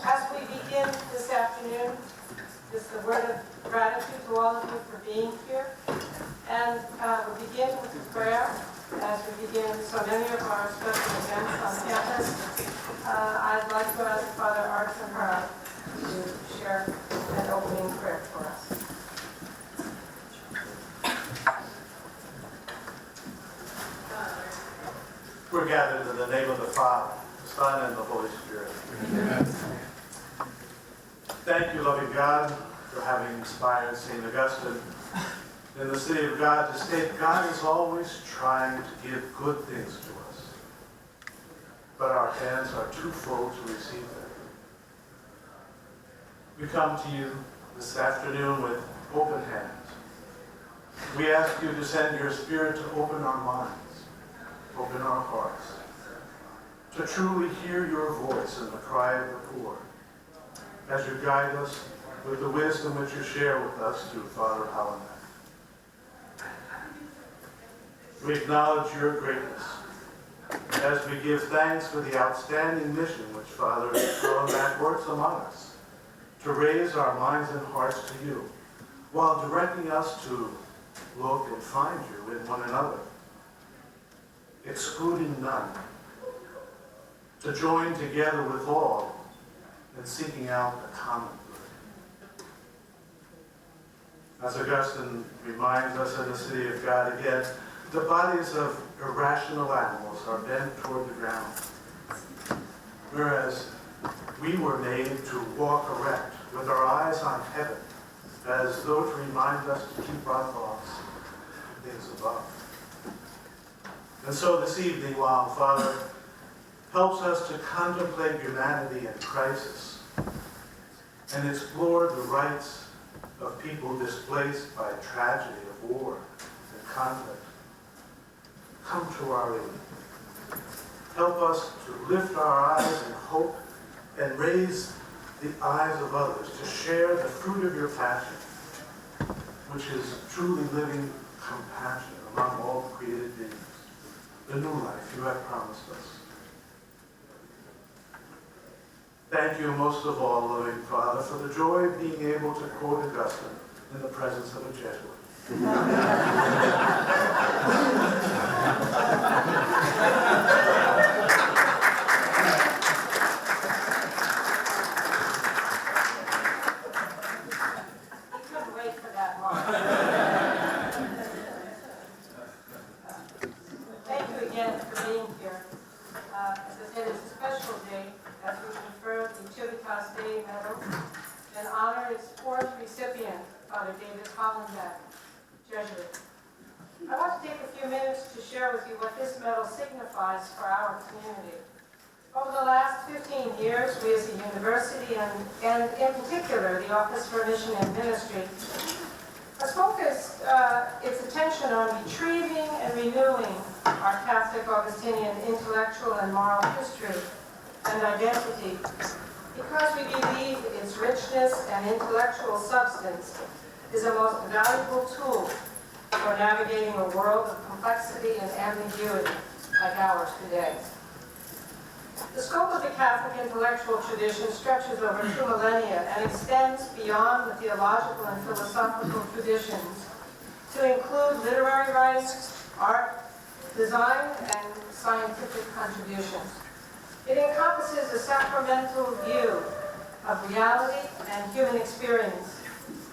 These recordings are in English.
As we begin this afternoon, just a word of gratitude to all of you for being here. And we begin with a prayer as we begin so many of our special events on campus. I'd like to ask Father Art to share an opening prayer for us. We're gathered in the name of the Father, the Son, and the Holy Spirit. Amen. Thank you, loving God, for having inspired St. Augustine in the city of God to state God is always trying to give good things to us, but our hands are too full to receive them. We come to you this afternoon with open hands. We ask you to send your Spirit to open our minds, open our hearts, to truly hear your voice in the cry of the poor, as you guide us with the wisdom which you share with us through Father Hollenbeck. We acknowledge your greatness as we give thanks for the outstanding mission which Father Hollenbeck works among us, to raise our minds and hearts to you, while directing us to look and find you in one another, excluding none, to join together with all in seeking out the common good. As Augustine reminds us in the city of God again, the bodies of irrational animals are bent toward the ground, whereas we were made to walk erect with our eyes on heaven, as though to remind us to keep our thoughts on things above. And so this evening, while Father helps us to contemplate humanity in crisis and explore the rights of people displaced by tragedy of war and conflict, come to our aid. Help us to lift our eyes in hope and raise the eyes of others to share the fruit of your passion, which is truly living compassion among all created beings, the new life you have promised us. Thank you most of all, loving Father, for the joy of being able to quote Augustine in the presence of a Jesuit. Civitas Dei medal and honor its fourth recipient, Father Hollenbeck, Jesuit. I want to take a few minutes to share with you what this medal signifies for our community. Over the last 15 years, we as a university, and in particular the Office for Mission and Ministry, has focused its attention on retrieving and renewing our Catholic Augustinian intellectual and moral history and identity, because we believe its richness and intellectual substance is a most valuable tool for navigating a world of complexity and ambiguity like ours today. The scope of the Catholic intellectual tradition stretches over 2 millennia and extends beyond the theological and philosophical traditions to include literary writings, art, design, and scientific contributions. It encompasses a sacramental view of reality and human experience,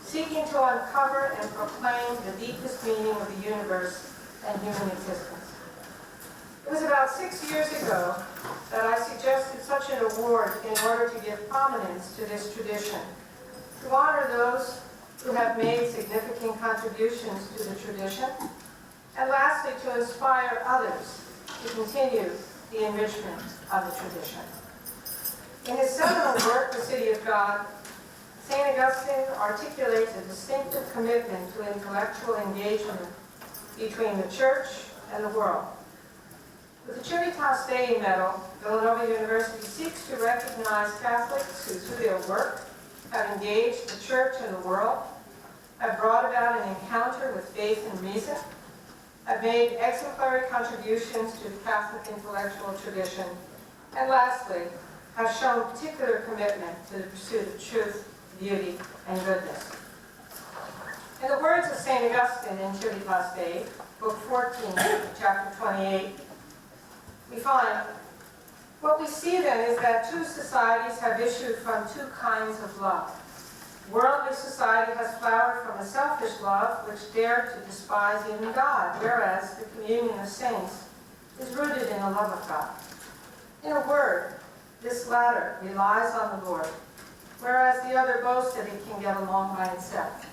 seeking to uncover and proclaim the deepest meaning of the universe and human existence. It was about 6 years ago that I suggested such an award in order to give prominence to this tradition, to honor those who have made significant contributions to the tradition, and lastly, to inspire others to continue the enrichment of the tradition. In his seminal work, The City of God, St. Augustine articulates a distinctive commitment to intellectual engagement between the Church and the world. With the Civitas Dei medal, Villanova University seeks to recognize Catholics who, through their work, have engaged the Church and the world, have brought about an encounter with faith and reason, have made exemplary contributions to the Catholic intellectual tradition, and lastly, have shown particular commitment to the pursuit of truth, beauty, and goodness. In the words of St. Augustine in Civitas Dei, Book 14, Chapter 28, we find, what we see then is that two societies have issued from two kinds of love. Worldly society has flowered from a selfish love which dared to despise even God, whereas the communion of saints is rooted in the love of God. In a word, this latter relies on the Lord, whereas the other boasts that it can get along by itself.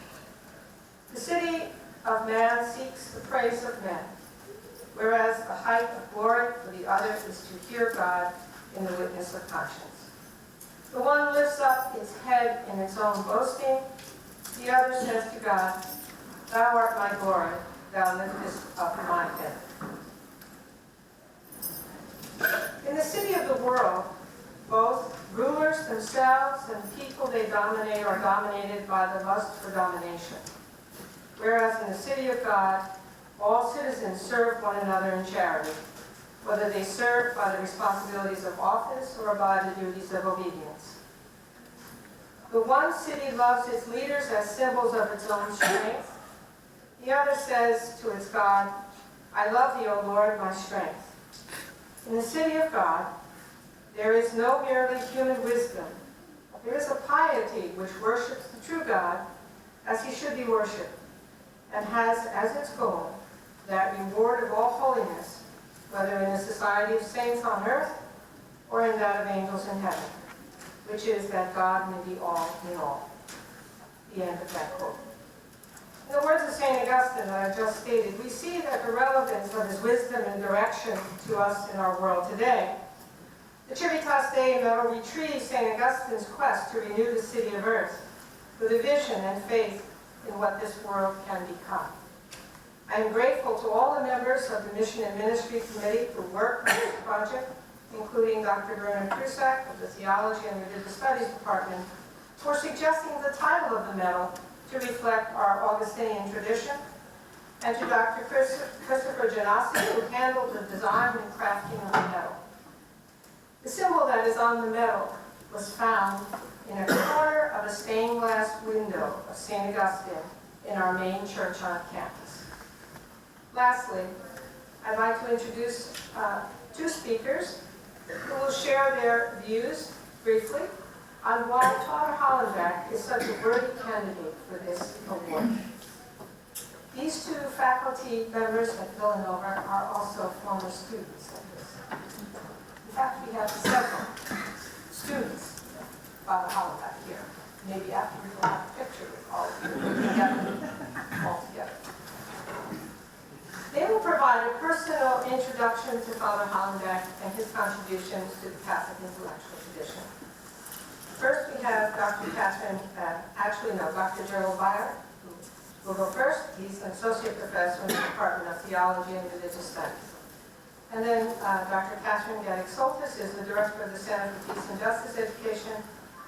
The city of man seeks the praise of men, whereas the height of glory for the other is to hear God in the witness of conscience. The one lifts up its head in its own boasting, the other says to God, "Thou art my glory, thou liftest up my head." In the city of the world, both rulers themselves and people they dominate are dominated by the lust for domination. Whereas in the city of God, all citizens serve one another in charity, whether they serve by the responsibilities of office or by the duties of obedience. The one city loves its leaders as symbols of its own strength. The other says to its God, "I love thee, O Lord, my strength." In the city of God, there is no merely human wisdom. There is a piety which worships the true God as he should be worshipped, and has as its goal that reward of all holiness, whether in the society of saints on earth or in that of angels in heaven, which is that God may be all in all. The end of that quote. In the words of St. Augustine that I just stated, we see that the relevance of his wisdom and direction to us in our world today. The Civitas Dei medal retrieves St. Augustine's quest to renew the city of earth with a vision and faith in what this world can become. I am grateful to all the members of the Mission and Ministry Committee who worked on this project, including Dr. Bernard Prusak of the Theology and Religious Studies Department, for suggesting the title of the medal to reflect our Augustinian tradition, and to Dr. Christopher Janassi, who handled the design and crafting of the medal. The symbol that is on the medal was found in a corner of a stained glass window of St. Augustine in our main church on campus. Lastly, I'd like to introduce two speakers who will share their views briefly on why Father Hollenbeck is such a worthy candidate for this award. These two faculty members at Villanova are also former students of this. In fact, we have several students of Father Hollenbeck here. Maybe after we will have a picture with all of you all together. They will provide a personal introduction to Father Hollenbeck and his contributions to the Catholic intellectual tradition. First, we have Dr. Dr. Gerald Beyer, who will go first. He's an associate professor in the Department of Theology and Religious Studies. And then Dr. Catherine Gaddick-Soltis is the director of the Center for Peace and Justice Education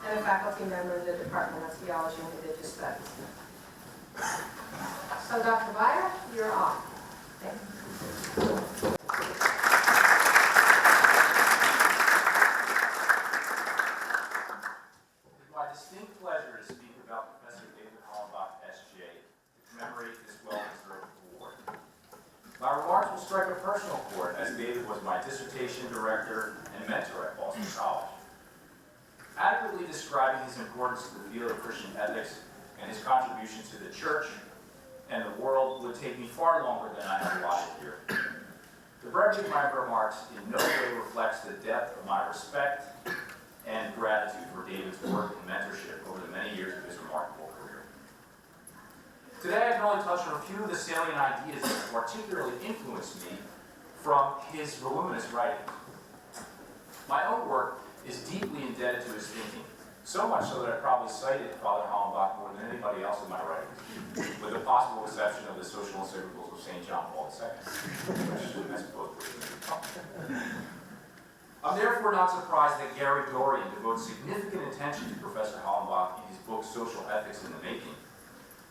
and a faculty member in the Department of Theology and Religious Studies. So, Dr. Beyer, you're on. Thank you. It's my distinct pleasure to speak about Professor David Hollenbach, S.J., to commemorate this well-deserved award. My remarks will strike a personal chord, as David was my dissertation director and mentor at Boston College. Adequately describing his importance to the field of Christian ethics and his contribution to the church and the world would take me far longer than I have allotted here. The brevity of my remarks in no way reflects the depth of my respect and gratitude for David's work and mentorship over the many years of his remarkable career. Today I can only touch on a few of the salient ideas that particularly influenced me from his voluminous writings. My own work is deeply indebted to his thinking, so much so that I probably cited Father Hollenbach more than anybody else in my writings, with the possible exception of the social encyclicals of St. John Paul II, which I suppose I'm therefore not surprised that Gary Dorian devotes significant attention to Professor Hollenbach in his book Social Ethics in the Making,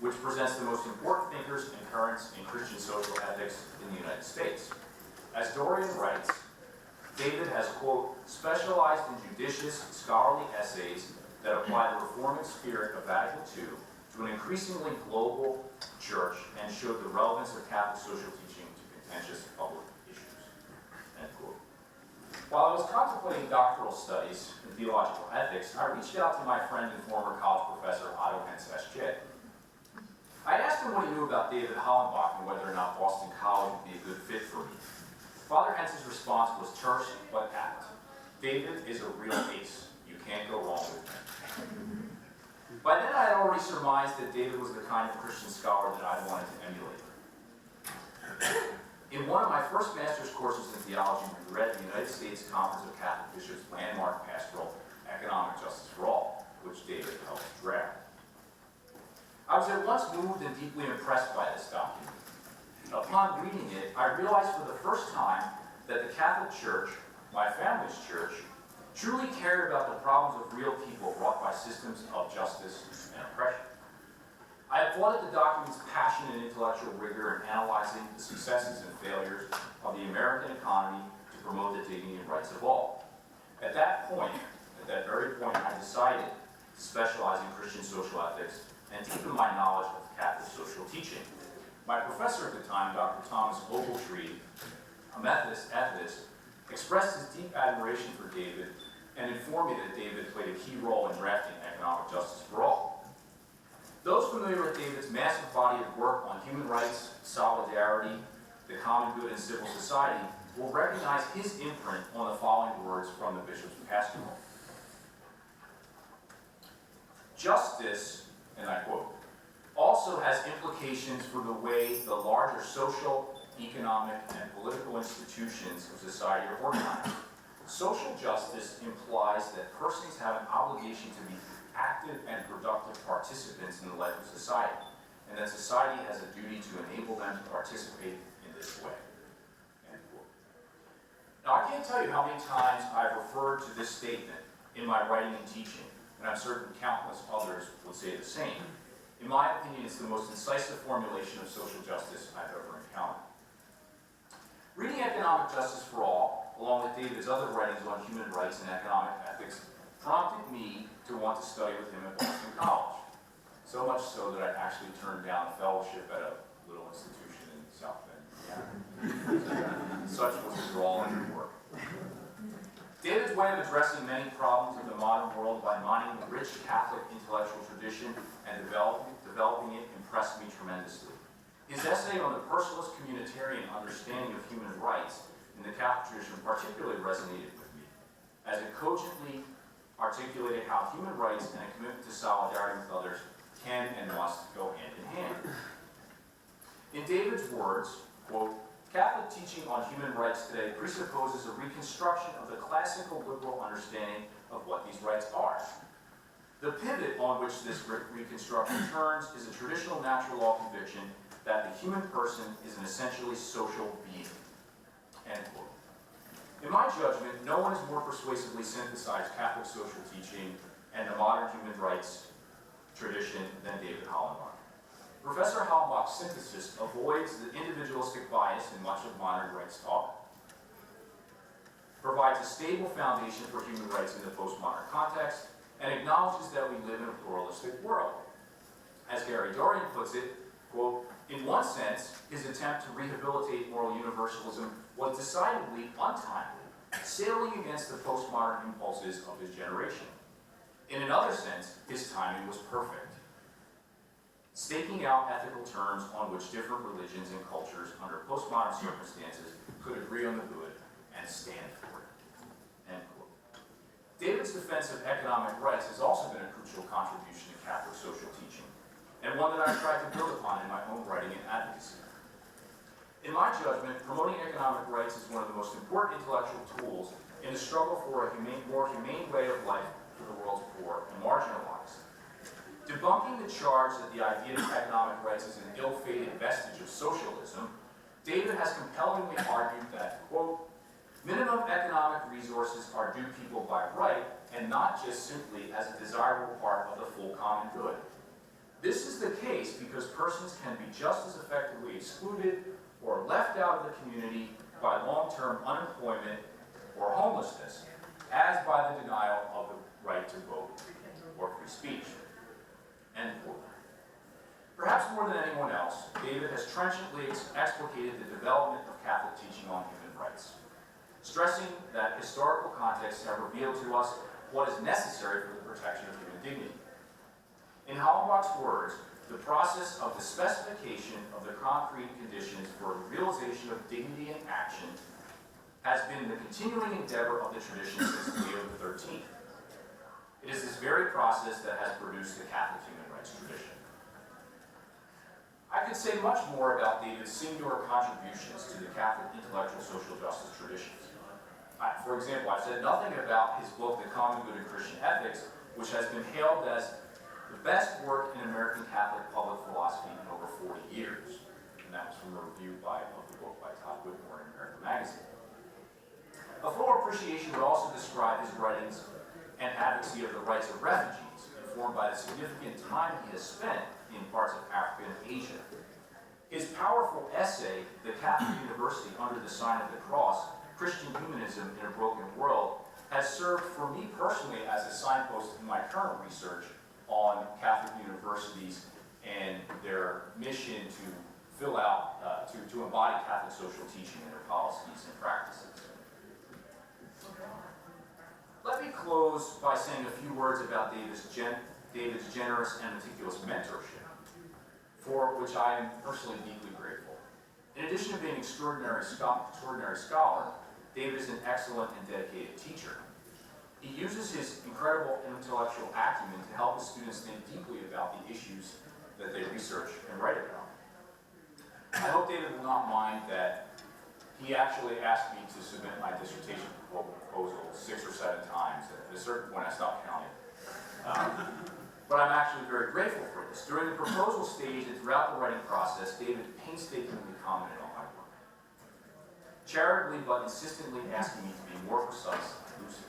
which presents the most important thinkers and currents in Christian social ethics in the United States. As Dorian writes, David has, quote, specialized in judicious, scholarly essays that apply the reforming spirit of Vatican II to an increasingly global church and showed the relevance of Catholic social teaching to contentious public issues, end quote. While I was contemplating doctoral studies in theological ethics, I reached out to my friend and former college professor, Otto Hens, S.J. I asked him what he knew about David Hollenbach and whether or not Boston College would be a good fit for me. Father Hens's response was terse but apt. David is a real ace. You can't go wrong with him. By then I had already surmised that David was the kind of Christian scholar that I wanted to emulate. In one of my first master's courses in theology, we read the United States Conference of Catholic Bishops' landmark pastoral, Economic Justice for All, which David helped draft. I was at once moved and deeply impressed by this document. Upon reading it, I realized for the first time that the Catholic Church, my family's church, truly cared about the problems of real people wrought by systems of justice and oppression. I applauded the document's passion and intellectual rigor in analyzing the successes and failures of the American economy to promote the dignity and rights of all. At that very point, I decided to specialize in Christian social ethics and deepen my knowledge of Catholic social teaching. My professor at the time, Dr. Thomas Ogletree, a Methodist ethicist, expressed his deep admiration for David and informed me that David played a key role in drafting Economic Justice for All. Those familiar with David's massive body of work on human rights, solidarity, the common good, and civil society will recognize his imprint on the following words from the Bishop's Pastoral. Justice, and I quote, also has implications for the way the larger social, economic, and political institutions of society are organized. Social justice implies that persons have an obligation to be active and productive participants in the life of society, and that society has a duty to enable them to participate in this way. End quote. Now, I can't tell you how many times I've referred to this statement in my writing and teaching, and I'm certain countless others would say the same. In my opinion, it's the most incisive formulation of social justice I've ever encountered. Reading Economic Justice for All, along with David's other writings on human rights and economic ethics, prompted me to want to study with him at Boston College. So much so that I actually turned down a fellowship at a little institution in South Bend, Indiana. Such was the draw in your work. David's way of addressing many problems of the modern world by mining the rich Catholic intellectual tradition and developing it impressed me tremendously. His essay on the personalist communitarian understanding of human rights in the Catholic tradition particularly resonated with me, as it cogently articulated how human rights and a commitment to solidarity with others can and must go hand in hand. In David's words, quote, Catholic teaching on human rights today presupposes a reconstruction of the classical liberal understanding of what these rights are. The pivot on which this reconstruction turns is a traditional natural law conviction that the human person is an essentially social being. End quote. In my judgment, no one has more persuasively synthesized Catholic social teaching and the modern human rights tradition than David Hollenbach. Professor Hollenbach's synthesis avoids the individualistic bias in much of modern rights talk, provides a stable foundation for human rights in the postmodern context, and acknowledges that we live in a pluralistic world. As Gary Dorian puts it, quote, in one sense, his attempt to rehabilitate moral universalism was decidedly untimely, sailing against the postmodern impulses of his generation. In another sense, his timing was perfect, staking out ethical terms on which different religions and cultures under postmodern circumstances could agree on the good and stand for it. End quote. David's defense of economic rights has also been a crucial contribution to Catholic social teaching, and one that I've tried to build upon in my own writing and advocacy. In my judgment, promoting economic rights is one of the most important intellectual tools in the struggle for a more humane way of life for the world's poor and marginalized. Debunking the charge that the idea of economic rights is an ill-fated vestige of socialism, David has compellingly argued that, quote, minimum economic resources are due people by right and not just simply as a desirable part of the full common good. This is the case because persons can be just as effectively excluded or left out of the community by long-term unemployment or homelessness, as by the denial of the right to vote or free speech. End quote. Perhaps more than anyone else, David has trenchantly explicated the development of Catholic teaching on human rights, stressing that historical contexts have revealed to us what is necessary for the protection of human dignity. In Hollenbach's words, the process of the specification of the concrete conditions for the realization of dignity in action has been the continuing endeavor of the tradition since Leo XIII. It is this very process that has produced the Catholic human rights tradition. I could say much more about David's singular contributions to the Catholic intellectual social justice traditions. For example, I've said nothing about his book, The Common Good in Christian Ethics, which has been hailed as the best work in American Catholic public philosophy in over 40 years. And that was from a review of the book by Todd Whitmore in American Magazine. A fuller appreciation would also describe his writings and advocacy of the rights of refugees, informed by the significant time he has spent in parts of Africa and Asia. His powerful essay, The Catholic University Under the Sign of the Cross, Christian Humanism in a Broken World, has served for me personally as a signpost in my current research on Catholic universities and their mission to fill out, to embody Catholic social teaching in their policies and practices. Let me close by saying a few words about David's generous and meticulous mentorship, for which I am personally deeply grateful. In addition to being an extraordinary scholar, David is an excellent and dedicated teacher. He uses his incredible intellectual acumen to help his students think deeply about the issues that they research and write about. I hope David will not mind that he actually asked me to submit my dissertation proposal 6 or 7 times. At a certain point, I stopped counting. But I'm actually very grateful for this. During the proposal stage and throughout the writing process, David painstakingly commented on my work, charitably but insistently asking me to be more precise and lucid.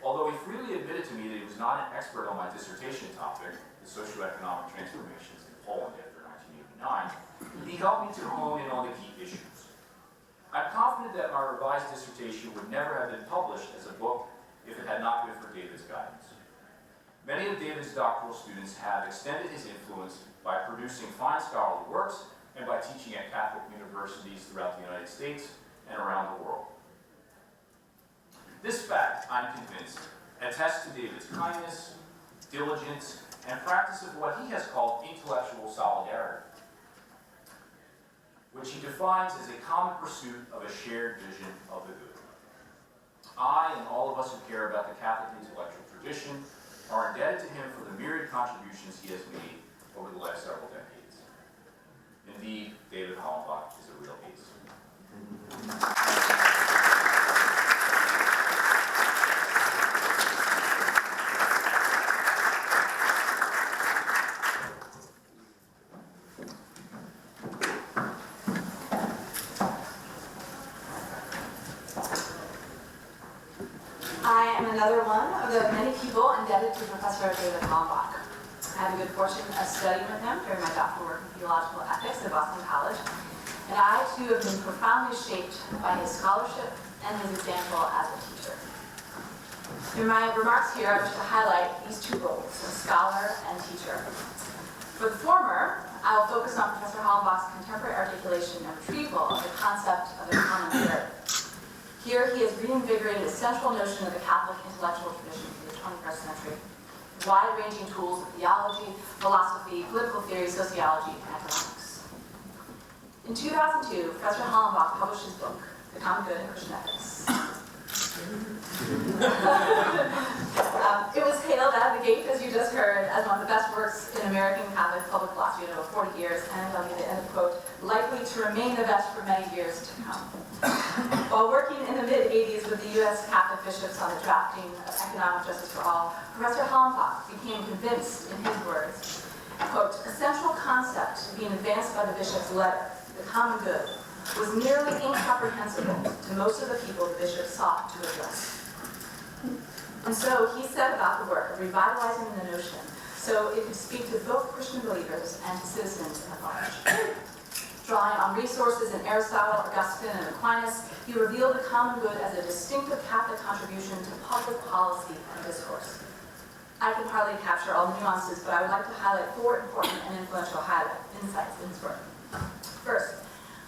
Although he freely admitted to me that he was not an expert on my dissertation topic, the socioeconomic transformations in Poland after 1989, he helped me to hone in on the key issues. I'm confident that my revised dissertation would never have been published as a book if it had not been for David's guidance. Many of David's doctoral students have extended his influence by producing fine scholarly works and by teaching at Catholic universities throughout the United States and around the world. This fact, I'm convinced, attests to David's kindness, diligence, and practice of what he has called intellectual solidarity, which he defines as a common pursuit of a shared vision of the good. I and all of us who care about the Catholic intellectual tradition are indebted to him for the myriad contributions he has made over the last several decades. Indeed, David Hollenbach is a real ace. I am another one of the many people indebted to Professor David Hollenbach. I had the good fortune of studying with him during my doctoral work in theological ethics at Boston College, and I too have been profoundly shaped by his scholarship and his example as a teacher. In my remarks here, I wish to highlight these two roles, as scholar and teacher. For the former, I will focus on Professor Hollenbach's contemporary articulation and retrieval of the concept of the common good. Here, he has reinvigorated a central notion of the Catholic intellectual tradition for the 21st century, wide-ranging tools of theology, philosophy, political theory, sociology, and economics. In 2002, Professor Hollenbach published his book, The Common Good in Christian Ethics. It was hailed out of the gate, as you just heard, as one of the best works in American Catholic public philosophy in over 40 years, and I'll give the end quote, likely to remain the best for many years to come. While working in the mid-'80s with the U.S. Catholic bishops on the drafting of Economic Justice for All, Professor Hollenbach became convinced, in his words, quote, a central concept being advanced by the bishop's letter, the common good, was nearly incomprehensible to most of the people the bishop sought to address. And so he set about the work of revitalizing the notion so it could speak to both Christian believers and to citizens at large. Drawing on resources in Aristotle, Augustine, and Aquinas, he revealed the common good as a distinctive Catholic contribution to public policy and discourse. I can hardly capture all the nuances, but I would like to highlight 4 important and influential insights in his work. First,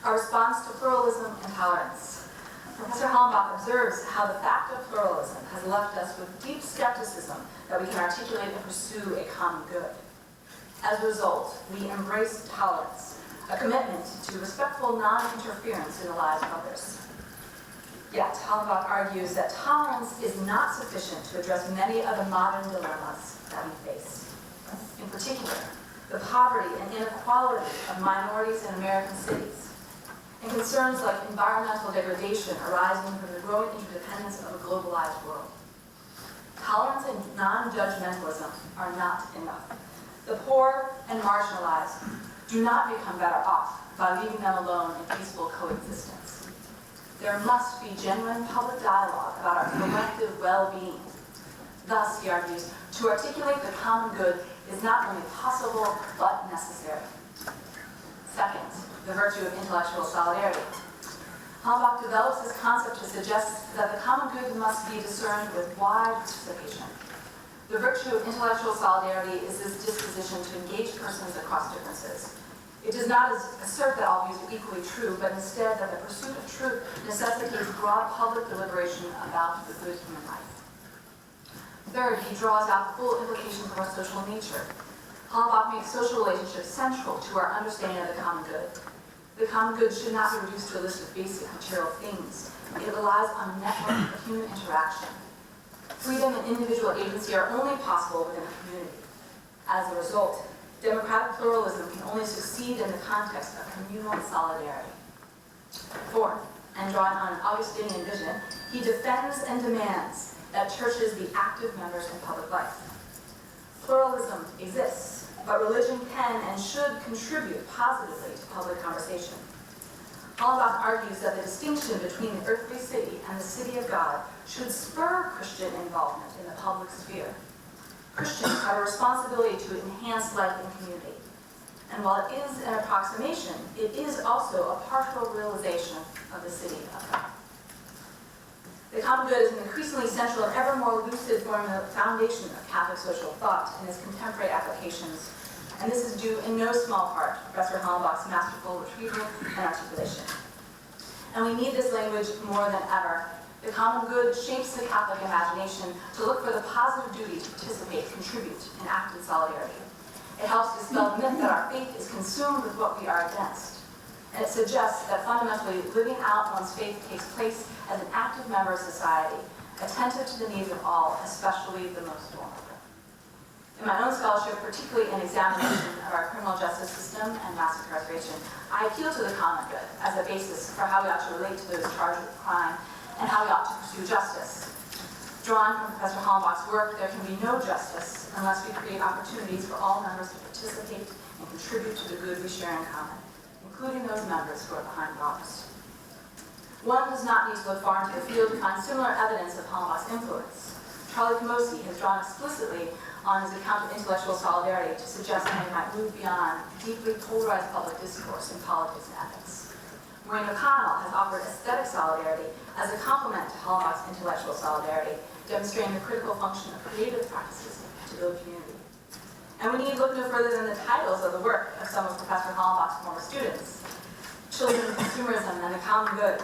our response to pluralism and tolerance. Professor Hollenbach observes how the fact of pluralism has left us with deep skepticism that we can articulate and pursue a common good. As a result, we embrace tolerance, a commitment to respectful non-interference in the lives of others. Yet, Hollenbach argues that tolerance is not sufficient to address many of the modern dilemmas that we face. In particular, the poverty and inequality of minorities in American cities, and concerns like environmental degradation arising from the growing interdependence of a globalized world. Tolerance and non-judgmentalism are not enough. The poor and marginalized do not become better off by leaving them alone in peaceful coexistence. There must be genuine public dialogue about our collective well-being. Thus, he argues, to articulate the common good is not only possible, but necessary. Second, the virtue of intellectual solidarity. Hollenbach develops this concept to suggest that the common good must be discerned with wide participation. The virtue of intellectual solidarity is this disposition to engage persons across differences. It does not assert that all views are equally true, but instead that the pursuit of truth necessitates broad public deliberation about the good human life. Third, he draws out the full implications of our social nature. Hollenbach makes social relationships central to our understanding of the common good. The common good should not be reduced to a list of basic material things. It relies on a network of human interaction. Freedom and individual agency are only possible within a community. As a result, democratic pluralism can only succeed in the context of communal solidarity. Fourth, and drawing on an Augustinian vision, he defends and demands that churches be active members in public life. Pluralism exists, but religion can and should contribute positively to public conversation. Hollenbach argues that the distinction between the earthly city and the city of God should spur Christian involvement in the public sphere. Christians have a responsibility to enhance life in community. And while it is an approximation, it is also a partial realization of the city of God. The common good is an increasingly central and ever more lucid foundation of Catholic social thought in its contemporary applications, and this is due in no small part to Professor Hollenbach's masterful retrieval and articulation. And we need this language more than ever. The common good shapes the Catholic imagination to look for the positive duty to participate, contribute, and act in solidarity. It helps dispel the myth that our faith is consumed with what we are against. And it suggests that fundamentally living out one's faith takes place as an active member of society, attentive to the needs of all, especially the most vulnerable. In my own scholarship, particularly in examination of our criminal justice system and mass incarceration, I appeal to the common good as a basis for how we ought to relate to those charged with crime and how we ought to pursue justice. Drawn from Professor Hollenbach's work, there can be no justice unless we create opportunities for all members to participate and contribute to the good we share in common, including those members who are behind bars. One does not need to look far into the field to find similar evidence of Hollenbach's influence. Charlie Camosi has drawn explicitly on his account of intellectual solidarity to suggest that we might move beyond deeply polarized public discourse in politics and ethics. Maureen O'Connell has offered aesthetic solidarity as a complement to Hollenbach's intellectual solidarity, demonstrating the critical function of creative practices to build community. And we need look no further than the titles of the work of some of Professor Hollenbach's former students: Children, Consumerism, and the Common Good,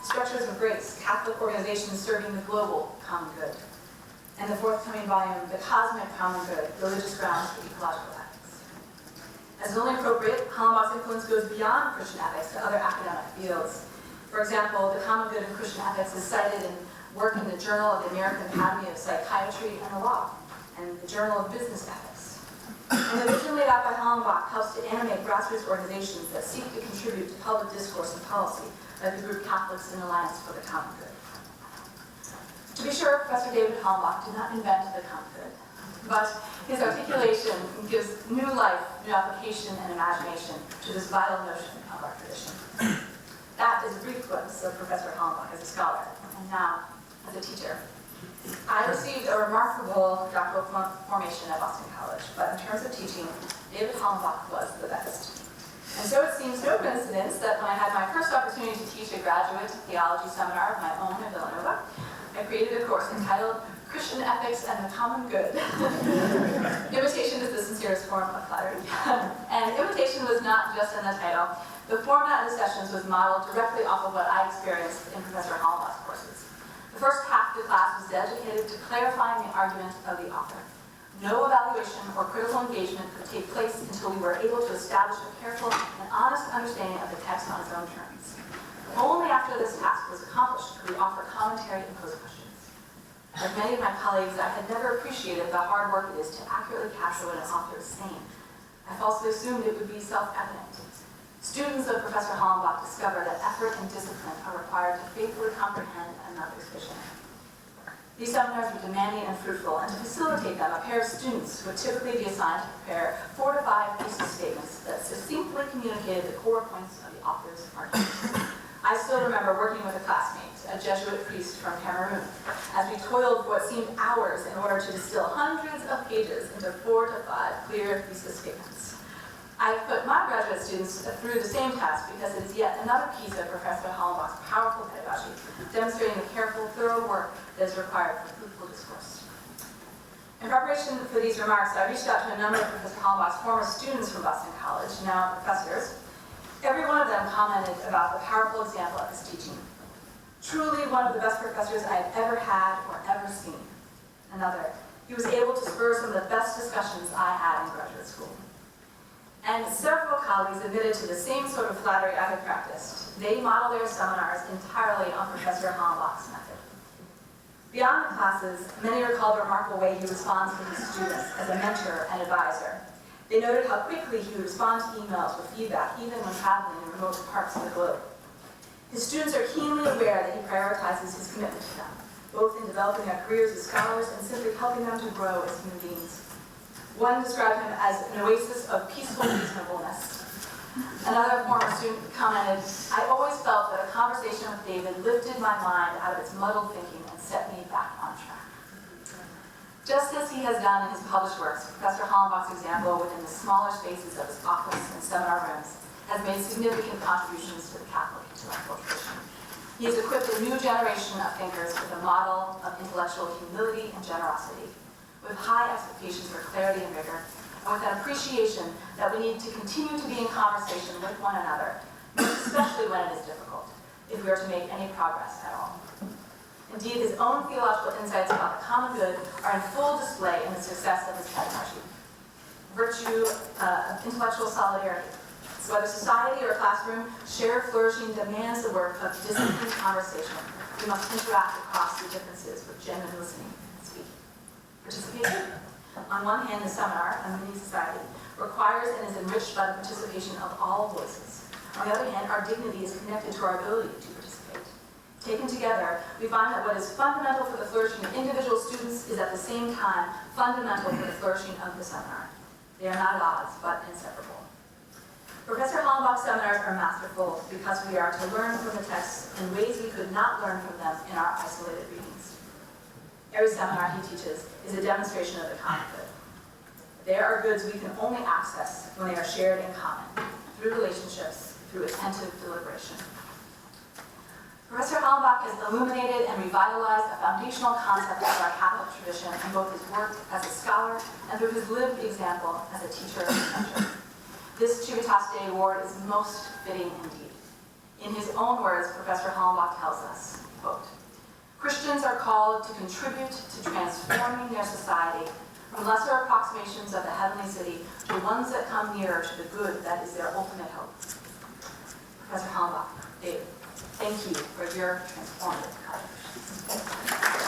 Structures of Grace, Catholic Organizations Serving the Global Common Good, and the forthcoming volume, The Cosmic Common Good, Religious Grounds for Ecological Ethics. As is only appropriate, Hollenbach's influence goes beyond Christian ethics to other academic fields. For example, The Common Good in Christian Ethics is cited in work in the Journal of the American Academy of Psychiatry and the Law, and the Journal of Business Ethics. And the vision laid out by Hollenbach helps to animate grassroots organizations that seek to contribute to public discourse and policy, like the group Catholics in Alliance for the Common Good. To be sure, Professor David Hollenbach did not invent the common good, but his articulation gives new life, new application, and imagination to this vital notion of our tradition. That is a brief glimpse of Professor Hollenbach as a scholar, and now as a teacher. I received a remarkable doctoral formation at Boston College, but in terms of teaching, David Hollenbach was the best. And so it seems no coincidence that when I had my first opportunity to teach a graduate theology seminar of my own at Villanova, I created a course entitled Christian Ethics and the Common Good. Imitation is the sincerest form of flattery. And imitation was not just in the title. The format of the sessions was modeled directly off of what I experienced in Professor Hollenbach's courses. The first half of the class was dedicated to clarifying the argument of the author. No evaluation or critical engagement could take place until we were able to establish a careful and honest understanding of the text on its own terms. Only after this task was accomplished could we offer commentary and pose questions. Like many of my colleagues, I had never appreciated the hard work it is to accurately capture what an author is saying. I falsely assumed it would be self-evident. Students of Professor Hollenbach discovered that effort and discipline are required to faithfully comprehend another's vision. These seminars were demanding and fruitful, and to facilitate them, a pair of students would typically be assigned to prepare 4 to 5 thesis statements that succinctly communicated the core points of the author's argument. I still remember working with a classmate, a Jesuit priest from Cameroon, as we toiled for what seemed hours in order to distill hundreds of pages into 4 to 5 clear thesis statements. I put my graduate students through the same task because it is yet another piece of Professor Hollenbach's powerful pedagogy, demonstrating the careful, thorough work that is required for fruitful discourse. In preparation for these remarks, I reached out to a number of Professor Hollenbach's former students from Boston College, now professors. Every one of them commented about the powerful example of his teaching. Truly one of the best professors I have ever had or ever seen. Another, he was able to spur some of the best discussions I had in graduate school. And several colleagues admitted to the same sort of flattery I had practiced. They modeled their seminars entirely on Professor Hollenbach's method. Beyond the classes, many recalled the remarkable way he responds to his students as a mentor and advisor. They noted how quickly he would respond to emails with feedback, even when traveling in remote parts of the globe. His students are keenly aware that he prioritizes his commitment to them, both in developing their careers as scholars and simply helping them to grow as human beings. One described him as an oasis of peaceful reasonableness. Another former student commented, "I always felt that a conversation with David lifted my mind out of its muddled thinking and set me back on track." Just as he has done in his published works, Professor Hollenbach's example within the smaller spaces of his office and seminar rooms has made significant contributions to the Catholic intellectual tradition. He has equipped a new generation of thinkers with a model of intellectual humility and generosity, with high expectations for clarity and rigor, and with an appreciation that we need to continue to be in conversation with one another, especially when it is difficult, if we are to make any progress at all. Indeed, his own theological insights about the common good are in full display in the success of his pedagogy. Virtue of intellectual solidarity. So whether society or classroom, shared flourishing demands the work of disciplined conversation. We must interact across the differences with genuine listening and speaking. Participation. On one hand, the seminar, a mini society, requires and is enriched by the participation of all voices. On the other hand, our dignity is connected to our ability to participate. Taken together, we find that what is fundamental for the flourishing of individual students is at the same time fundamental for the flourishing of the seminar. They are not at odds, but inseparable. Professor Hollenbach's seminars are masterful because we are to learn from the texts in ways we could not learn from them in our isolated readings. Every seminar he teaches is a demonstration of the common good. There are goods we can only access when they are shared in common, through relationships, through attentive deliberation. Professor Hollenbach has illuminated and revitalized a foundational concept of our Catholic tradition in both his work as a scholar and through his lived example as a teacher and mentor. This Civitas Dei award is most fitting indeed. In his own words, Professor Hollenbach tells us, quote, "Christians are called to contribute to transforming their society from lesser approximations of the heavenly city to ones that come nearer to the good that is their ultimate hope." Professor Hollenbach, David, thank you for your transformative contributions.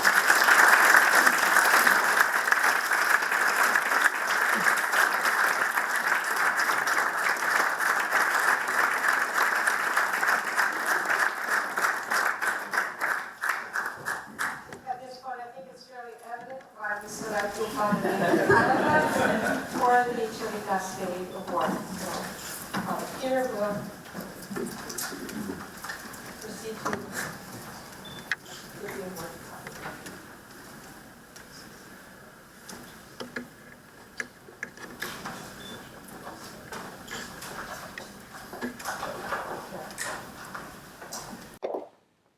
For the Civitas Dei award. So, here we'll proceed to give the award.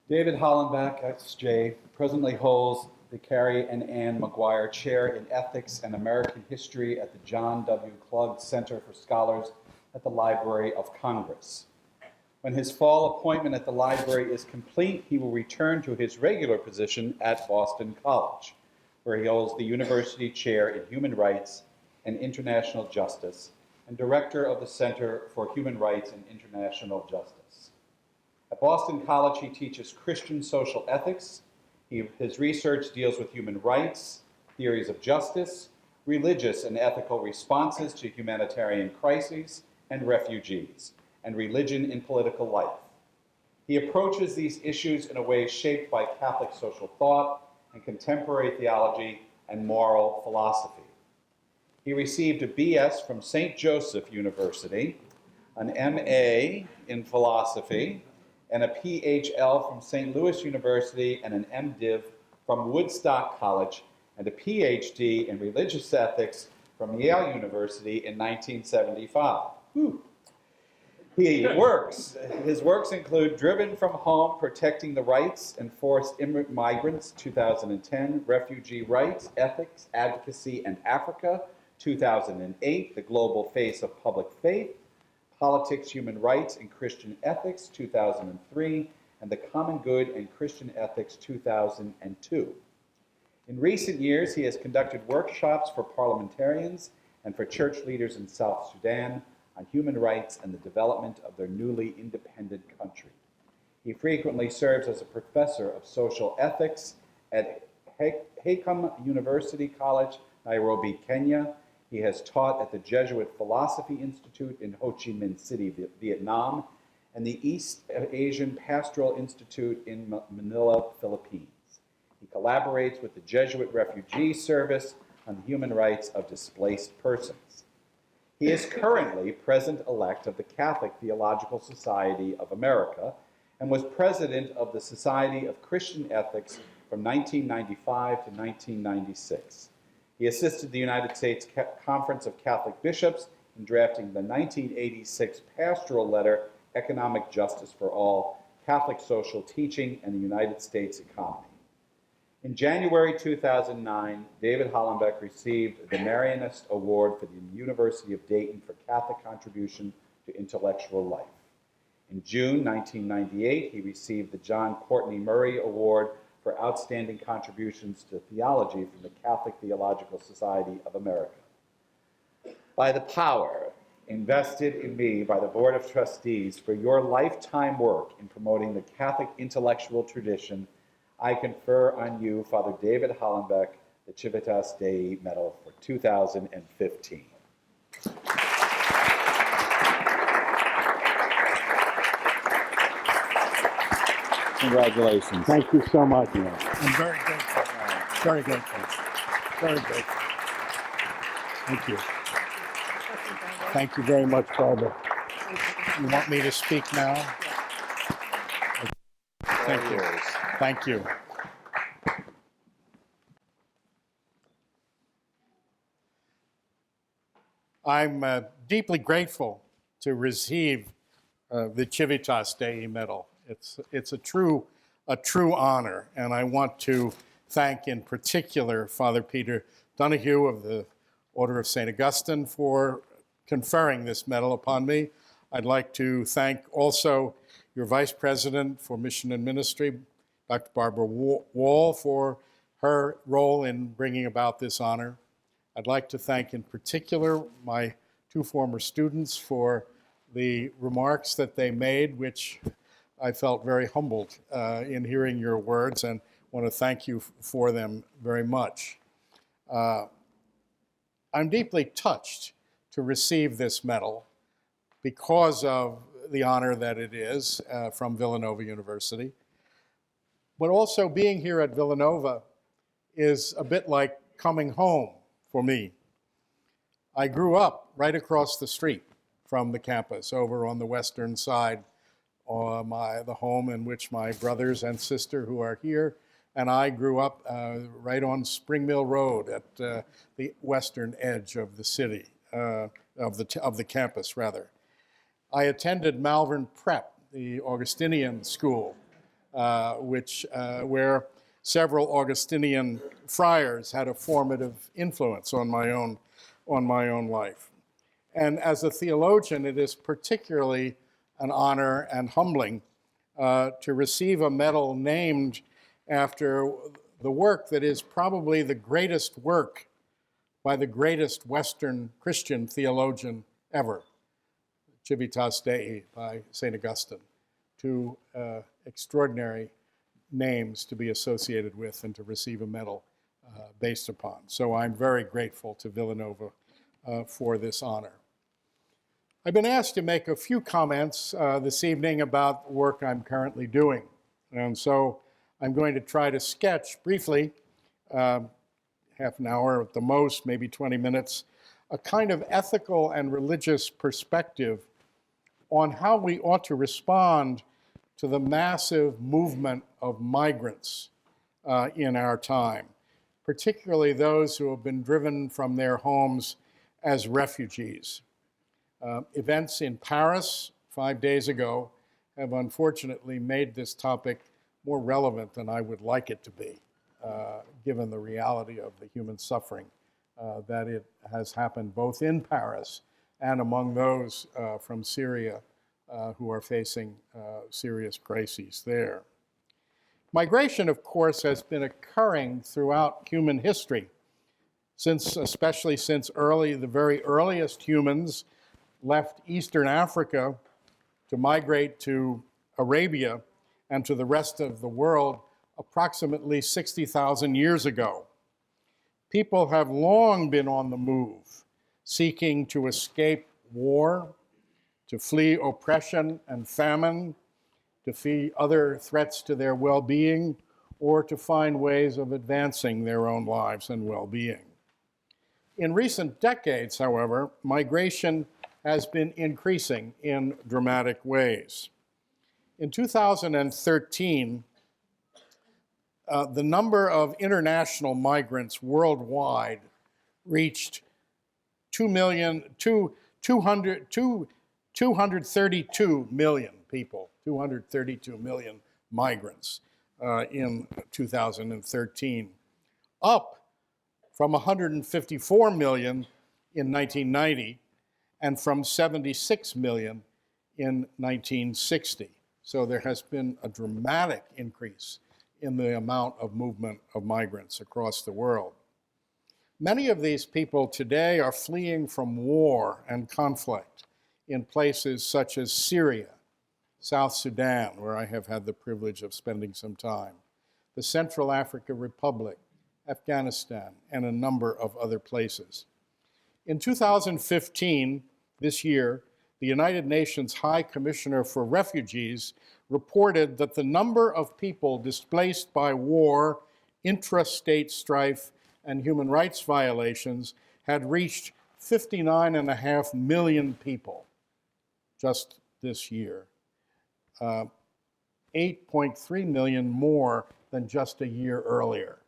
David Hollenbach, SJ, presently holds the Carrie and Ann McGuire Chair in Ethics and American History at the John W. Klug Center for Scholars at the Library of Congress. When his fall appointment at the library is complete, he will return to his regular position at Boston College, where he holds the University Chair in Human Rights and International Justice and Director of the Center for Human Rights and International Justice. At Boston College, he teaches Christian social ethics. His research deals with human rights, theories of justice, religious and ethical responses to humanitarian crises and refugees, and religion in political life. He approaches these issues in a way shaped by Catholic social thought and contemporary theology and moral philosophy. He received a BS from St. Joseph University, an MA in philosophy, and a PhL from St. Louis University, and an MDiv from Woodstock College, and a PhD in religious ethics from Yale University in 1975. His works include Driven from Home, Protecting the Rights and Forced Migrants, 2010, Refugee Rights, Ethics, Advocacy, and Africa, 2008, The Global Face of Public Faith, Politics, Human Rights, and Christian Ethics, 2003, and The Common Good and Christian Ethics, 2002. In recent years, he has conducted workshops for parliamentarians and for church leaders in South Sudan on human rights and the development of their newly independent country. He frequently serves as a professor of social ethics at Hakim University College, Nairobi, Kenya. He has taught at the Jesuit Philosophy Institute in Ho Chi Minh City, Vietnam, and the East Asian Pastoral Institute in Manila, Philippines. He collaborates with the Jesuit Refugee Service on the human rights of displaced persons. He is currently president-elect of the Catholic Theological Society of America and was president of the Society of Christian Ethics from 1995 to 1996. He assisted the United States Conference of Catholic Bishops in drafting the 1986 pastoral letter, Economic Justice for All, Catholic Social Teaching and the United States Economy. In January 2009, David Hollenbeck received the Marianist Award for the University of Dayton for Catholic contribution to intellectual life. In June 1998, he received the John Courtney Murray Award for outstanding contributions to theology from the Catholic Theological Society of America. By the power invested in me by the Board of Trustees for your lifetime work in promoting the Catholic intellectual tradition, I confer on you, Father David Hollenbeck, the Civitas Dei Medal for 2015. Congratulations. Thank you so much. I'm very grateful. Very grateful. Very grateful. Thank you. Thank you very much, Father. You want me to speak now? Thank you. Thank you. I'm deeply grateful to receive the Civitas Dei Medal. It's a true honor, and I want to thank in particular Father Peter Donahue of the Order of St. Augustine for conferring this medal upon me. I'd like to thank also your Vice President for Mission and Ministry, Dr. Barbara Wall, for her role in bringing about this honor. I'd like to thank in particular my two former students for the remarks that they made, which I felt very humbled in hearing your words, and want to thank you for them very much. I'm deeply touched to receive this medal because of the honor that it is from Villanova University. But also being here at Villanova is a bit like coming home for me. I grew up right across the street from the campus over on the western side, the home in which my brothers and sister who are here and I grew up right on Spring Mill Road at the western edge of the city, of the campus rather. I attended Malvern Prep, the Augustinian school, where several Augustinian friars had a formative influence on my own life. And as a theologian, it is particularly an honor and humbling to receive a medal named after the work that is probably the greatest work by the greatest Western Christian theologian ever, Civitas Dei by St. Augustine. Two extraordinary names to be associated with and to receive a medal based upon. So I'm very grateful to Villanova for this honor. I've been asked to make a few comments this evening about the work I'm currently doing. And so I'm going to try to sketch briefly, half an hour at the most, maybe 20 minutes, a kind of ethical and religious perspective on how we ought to respond to the massive movement of migrants in our time, particularly those who have been driven from their homes as refugees. Events in Paris 5 days ago have unfortunately made this topic more relevant than I would like it to be, given the reality of the human suffering that it has happened both in Paris and among those from Syria who are facing serious crises there. Migration, of course, has been occurring throughout human history, especially since the very earliest humans left Eastern Africa to migrate to Arabia and to the rest of the world approximately 60,000 years ago. People have long been on the move, seeking to escape war, to flee oppression and famine, to flee other threats to their well-being, or to find ways of advancing their own lives and well-being. In recent decades, however, migration has been increasing in dramatic ways. In 2013, the number of international migrants worldwide reached 232 million people, 232 million migrants in 2013, up from 154 million in 1990 and from 76 million in 1960. So there has been a dramatic increase in the amount of movement of migrants across the world. Many of these people today are fleeing from war and conflict in places such as Syria, South Sudan, where I have had the privilege of spending some time, the Central African Republic, Afghanistan, and a number of other places. In 2015, this year, the United Nations High Commissioner for Refugees reported that the number of people displaced by war, intrastate strife, and human rights violations had reached 59.5 million people just this year, 8.3 million more than just a year earlier,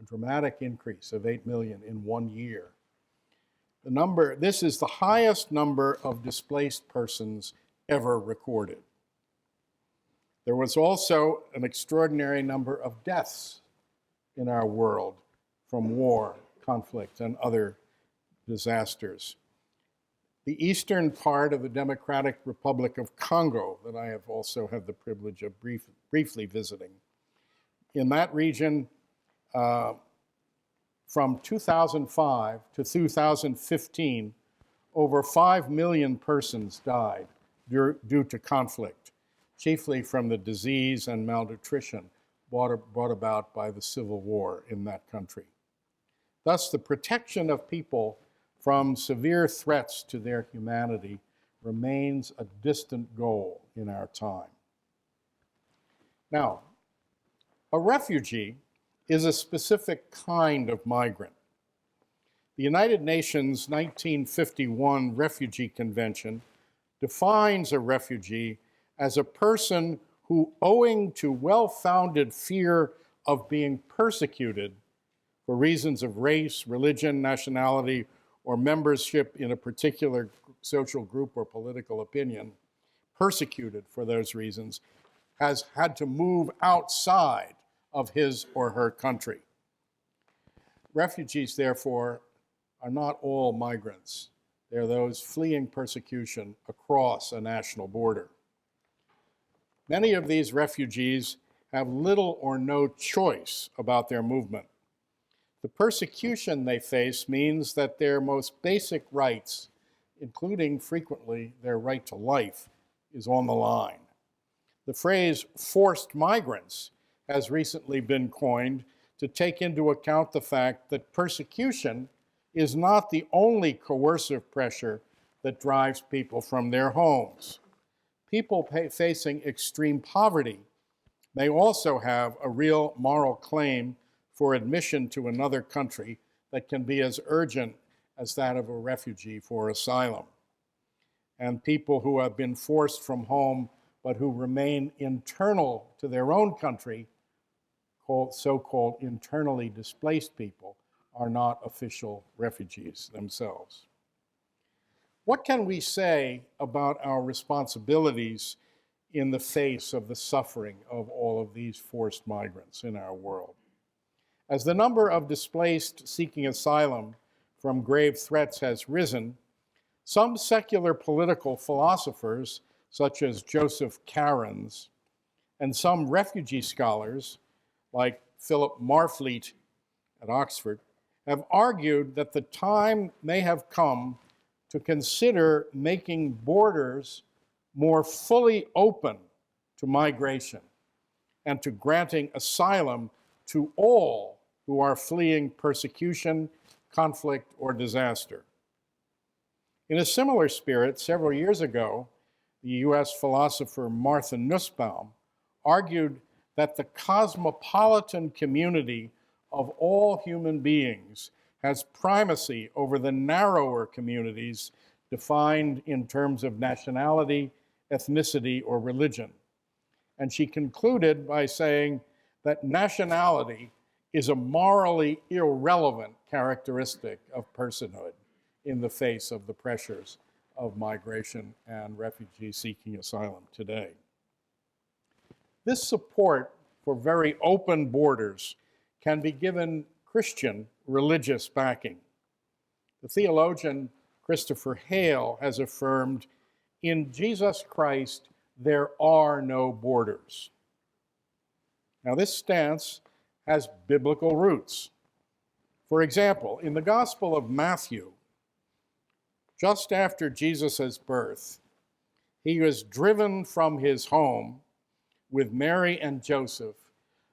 a dramatic increase of 8 million in 1 year. This is the highest number of displaced persons ever recorded. There was also an extraordinary number of deaths in our world from war, conflict, and other disasters. The eastern part of the Democratic Republic of Congo, that I have also had the privilege of briefly visiting, in that region, from 2005 to 2015, over 5 million persons died due to conflict, chiefly from the disease and malnutrition brought about by the civil war in that country. Thus, the protection of people from severe threats to their humanity remains a distant goal in our time. Now, a refugee is a specific kind of migrant. The United Nations 1951 Refugee Convention defines a refugee as a person who, owing to well-founded fear of being persecuted for reasons of race, religion, nationality, or membership in a particular social group or political opinion, persecuted for those reasons, has had to move outside of his or her country. Refugees, therefore, are not all migrants. They're those fleeing persecution across a national border. Many of these refugees have little or no choice about their movement. The persecution they face means that their most basic rights, including frequently their right to life, is on the line. The phrase forced migrants has recently been coined to take into account the fact that persecution is not the only coercive pressure that drives people from their homes. People facing extreme poverty may also have a real moral claim for admission to another country that can be as urgent as that of a refugee for asylum. And people who have been forced from home but who remain internal to their own country, so-called internally displaced people, are not official refugees themselves. What can we say about our responsibilities in the face of the suffering of all of these forced migrants in our world? As the number of displaced seeking asylum from grave threats has risen, some secular political philosophers, such as Joseph Cairns, and some refugee scholars, like Philip Marfleet at Oxford, have argued that the time may have come to consider making borders more fully open to migration and to granting asylum to all who are fleeing persecution, conflict, or disaster. In a similar spirit, several years ago, the US philosopher Martha Nussbaum argued that the cosmopolitan community of all human beings has primacy over the narrower communities defined in terms of nationality, ethnicity, or religion. And she concluded by saying that nationality is a morally irrelevant characteristic of personhood in the face of the pressures of migration and refugees seeking asylum today. This support for very open borders can be given Christian religious backing. The theologian Christopher Hale has affirmed, "In Jesus Christ, there are no borders." Now, this stance has biblical roots. For example, in the Gospel of Matthew, just after Jesus' birth, he was driven from his home with Mary and Joseph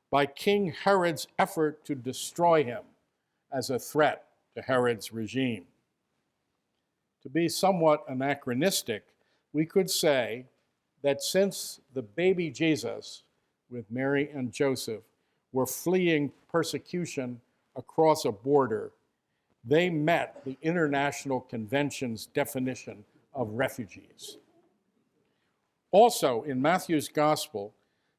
by King Herod's effort to destroy him as a threat to Herod's regime. To be somewhat anachronistic, we could say that since the baby Jesus with Mary and Joseph were fleeing persecution across a border, they met the International Convention's definition of refugees. Also, in Matthew's Gospel,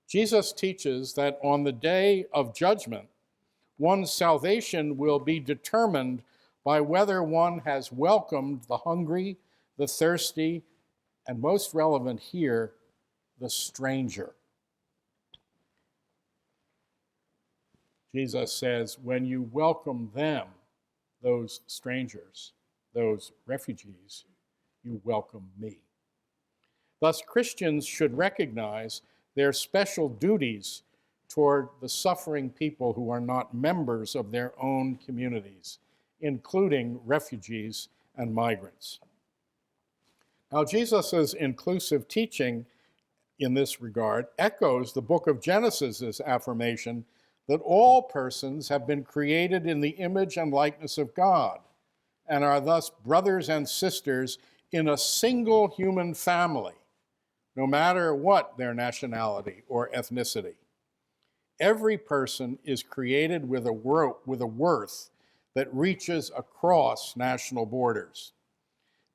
Jesus teaches that on the day of judgment, one's salvation will be determined by whether one has welcomed the hungry, the thirsty, and most relevant here, the stranger. Jesus says, when you welcome them, those strangers, those refugees, you welcome me. Thus, Christians should recognize their special duties toward the suffering people who are not members of their own communities, including refugees and migrants. Now, Jesus' inclusive teaching in this regard echoes the book of Genesis' affirmation that all persons have been created in the image and likeness of God and are thus brothers and sisters in a single human family, no matter what their nationality or ethnicity. Every person is created with a worth that reaches across national borders.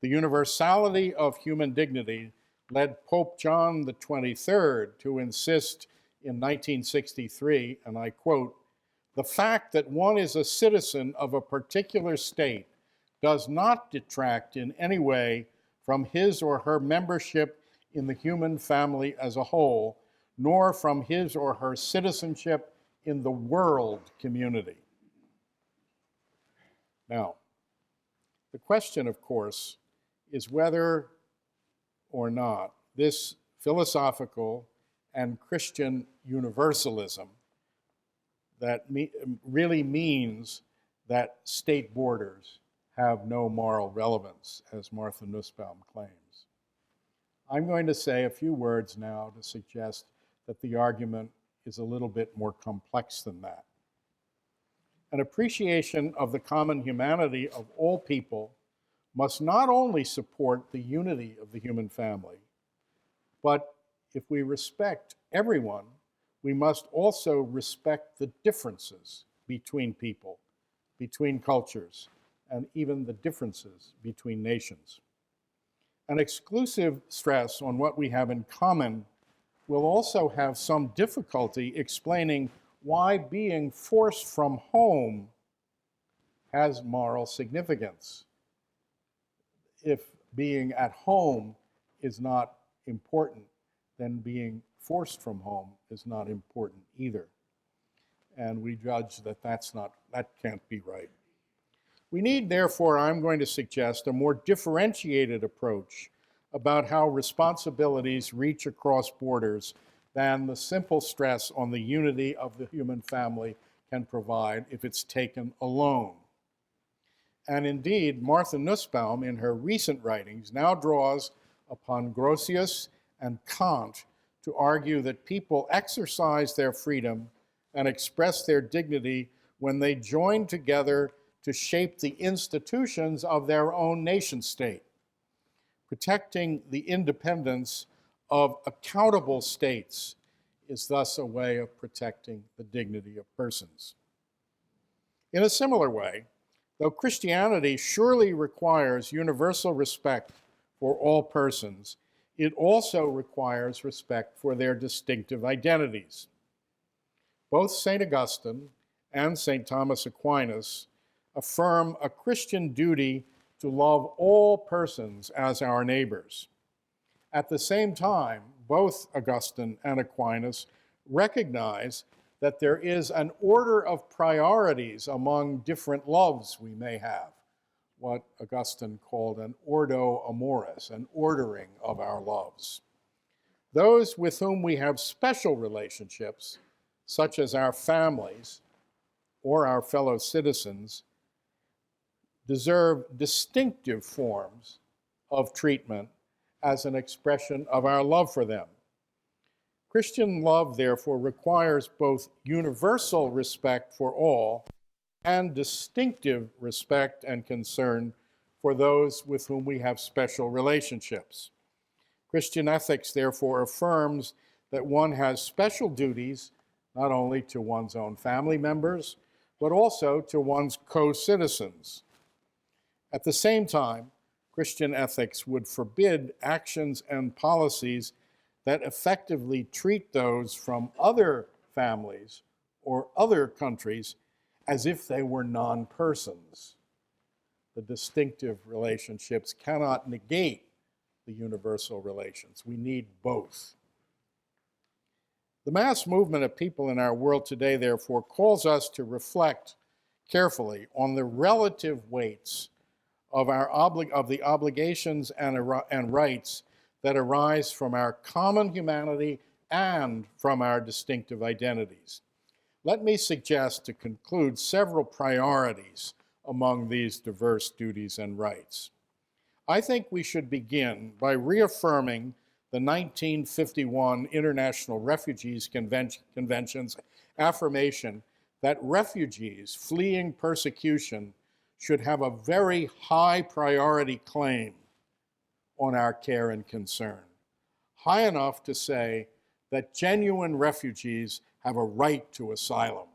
The universality of human dignity led Pope John XXIII to insist in 1963, and I quote, "The fact that one is a citizen of a particular state does not detract in any way from his or her membership in the human family as a whole, nor from his or her citizenship in the world community. Now, the question, of course, is whether or not this philosophical and Christian universalism that really means that state borders have no moral relevance, as Martha Nussbaum claims. I'm going to say a few words now to suggest that the argument is a little bit more complex than that. An appreciation of the common humanity of all people must not only support the unity of the human family, but if we respect everyone, we must also respect the differences between people, between cultures, and even the differences between nations. An exclusive stress on what we have in common will also have some difficulty explaining why being forced from home has moral significance. If being at home is not important, then being forced from home is not important either. And we judge that that can't be right. We need, therefore, I'm going to suggest, a more differentiated approach about how responsibilities reach across borders than the simple stress on the unity of the human family can provide if it's taken alone. And indeed, Martha Nussbaum, in her recent writings, now draws upon Grotius and Kant to argue that people exercise their freedom and express their dignity when they join together to shape the institutions of their own nation-state. Protecting the independence of accountable states is thus a way of protecting the dignity of persons. In a similar way, though Christianity surely requires universal respect for all persons, it also requires respect for their distinctive identities. Both St. Augustine and St. Thomas Aquinas affirm a Christian duty to love all persons as our neighbors. At the same time, both Augustine and Aquinas recognize that there is an order of priorities among different loves we may have, what Augustine called an ordo amoris, an ordering of our loves. Those with whom we have special relationships, such as our families or our fellow citizens, deserve distinctive forms of treatment as an expression of our love for them. Christian love, therefore, requires both universal respect for all and distinctive respect and concern for those with whom we have special relationships. Christian ethics, therefore, affirms that one has special duties not only to one's own family members, but also to one's co-citizens. At the same time, Christian ethics would forbid actions and policies that effectively treat those from other families or other countries as if they were non-persons. The distinctive relationships cannot negate the universal relations. We need both. The mass movement of people in our world today, therefore, calls us to reflect carefully on the relative weights of the obligations and rights that arise from our common humanity and from our distinctive identities. Let me suggest to conclude several priorities among these diverse duties and rights. I think we should begin by reaffirming the 1951 International Refugees Convention's affirmation that refugees fleeing persecution should have a very high priority claim on our care and concern, high enough to say that genuine refugees have a right to asylum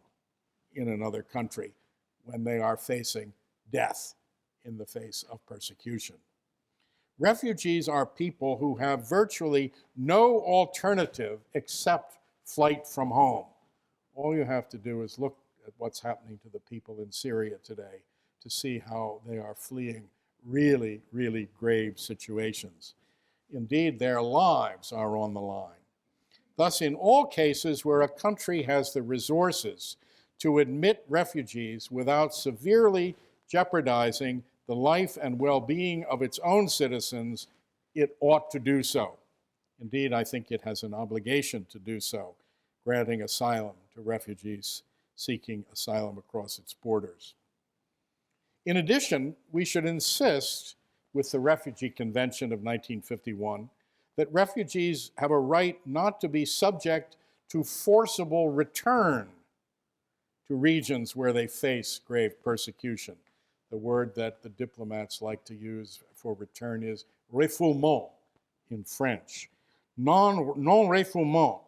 in another country when they are facing death in the face of persecution. Refugees are people who have virtually no alternative except flight from home. All you have to do is look at what's happening to the people in Syria today to see how they are fleeing really, really grave situations. Indeed, their lives are on the line. Thus, in all cases where a country has the resources to admit refugees without severely jeopardizing the life and well-being of its own citizens, it ought to do so. Indeed, I think it has an obligation to do so, granting asylum to refugees seeking asylum across its borders. In addition, we should insist, with the Refugee Convention of 1951, that refugees have a right not to be subject to forcible return to regions where they face grave persecution. The word that the diplomats like to use for return is refoulement in French. Non-refoulement,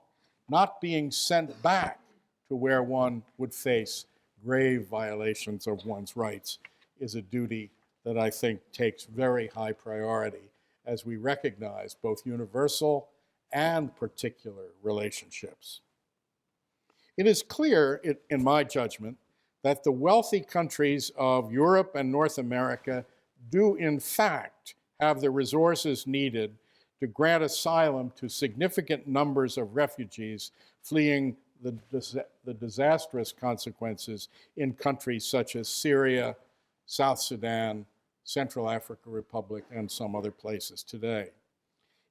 not being sent back to where one would face grave violations of one's rights, is a duty that I think takes very high priority as we recognize both universal and particular relationships. It is clear, in my judgment, that the wealthy countries of Europe and North America do in fact have the resources needed to grant asylum to significant numbers of refugees fleeing the disastrous consequences in countries such as Syria, South Sudan, Central African Republic, and some other places today.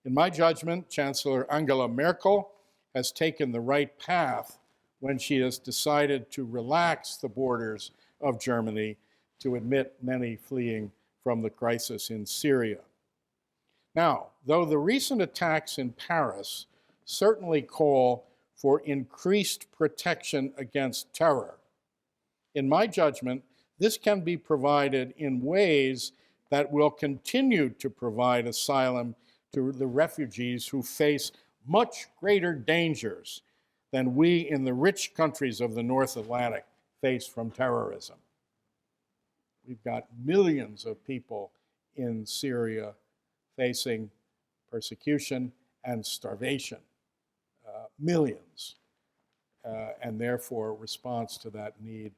In my judgment, Chancellor Angela Merkel has taken the right path when she has decided to relax the borders of Germany to admit many fleeing from the crisis in Syria. Now, though the recent attacks in Paris certainly call for increased protection against terror, in my judgment, this can be provided in ways that will continue to provide asylum to the refugees who face much greater dangers than we in the rich countries of the North Atlantic face from terrorism. We've got millions of people in Syria facing persecution and starvation, millions. And therefore, response to that need,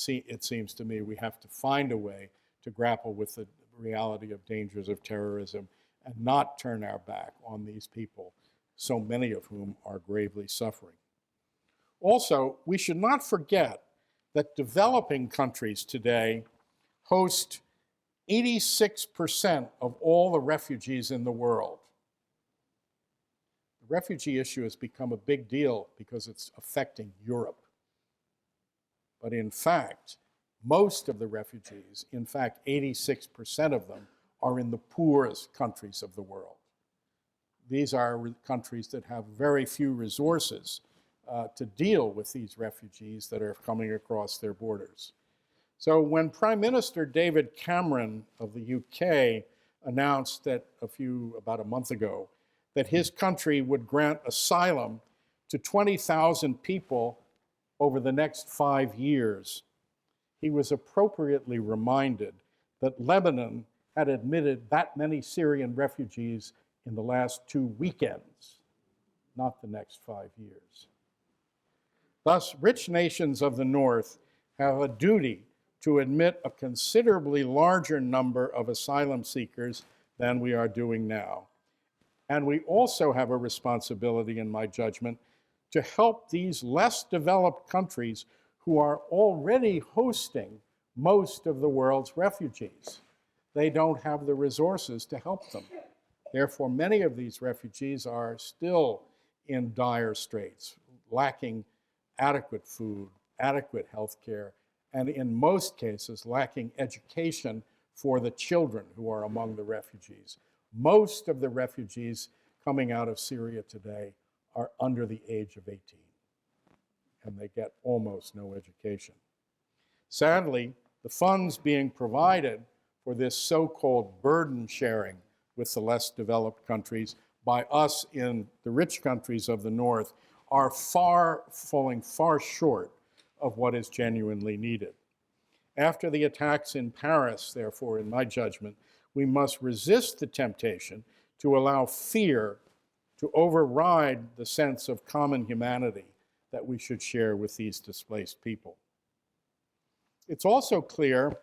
it seems to me, we have to find a way to grapple with the reality of dangers of terrorism and not turn our back on these people, so many of whom are gravely suffering. Also, we should not forget that developing countries today host 86% of all the refugees in the world. The refugee issue has become a big deal because it's affecting Europe. But in fact, most of the refugees, in fact, 86% of them, are in the poorest countries of the world. These are countries that have very few resources to deal with these refugees that are coming across their borders. So when Prime Minister David Cameron of the UK announced that about a month ago that his country would grant asylum to 20,000 people over the next 5 years, he was appropriately reminded that Lebanon had admitted that many Syrian refugees in the last 2 weekends, not the next 5 years. Thus, rich nations of the North have a duty to admit a considerably larger number of asylum seekers than we are doing now. And we also have a responsibility, in my judgment, to help these less developed countries who are already hosting most of the world's refugees. They don't have the resources to help them. Therefore, many of these refugees are still in dire straits, lacking adequate food, adequate health care, and in most cases, lacking education for the children who are among the refugees. Most of the refugees coming out of Syria today are under the age of 18, and they get almost no education. Sadly, the funds being provided for this so-called burden sharing with the less developed countries by us in the rich countries of the North are falling far short of what is genuinely needed. After the attacks in Paris, therefore, in my judgment, we must resist the temptation to allow fear to override the sense of common humanity that we should share with these displaced people. It's also clear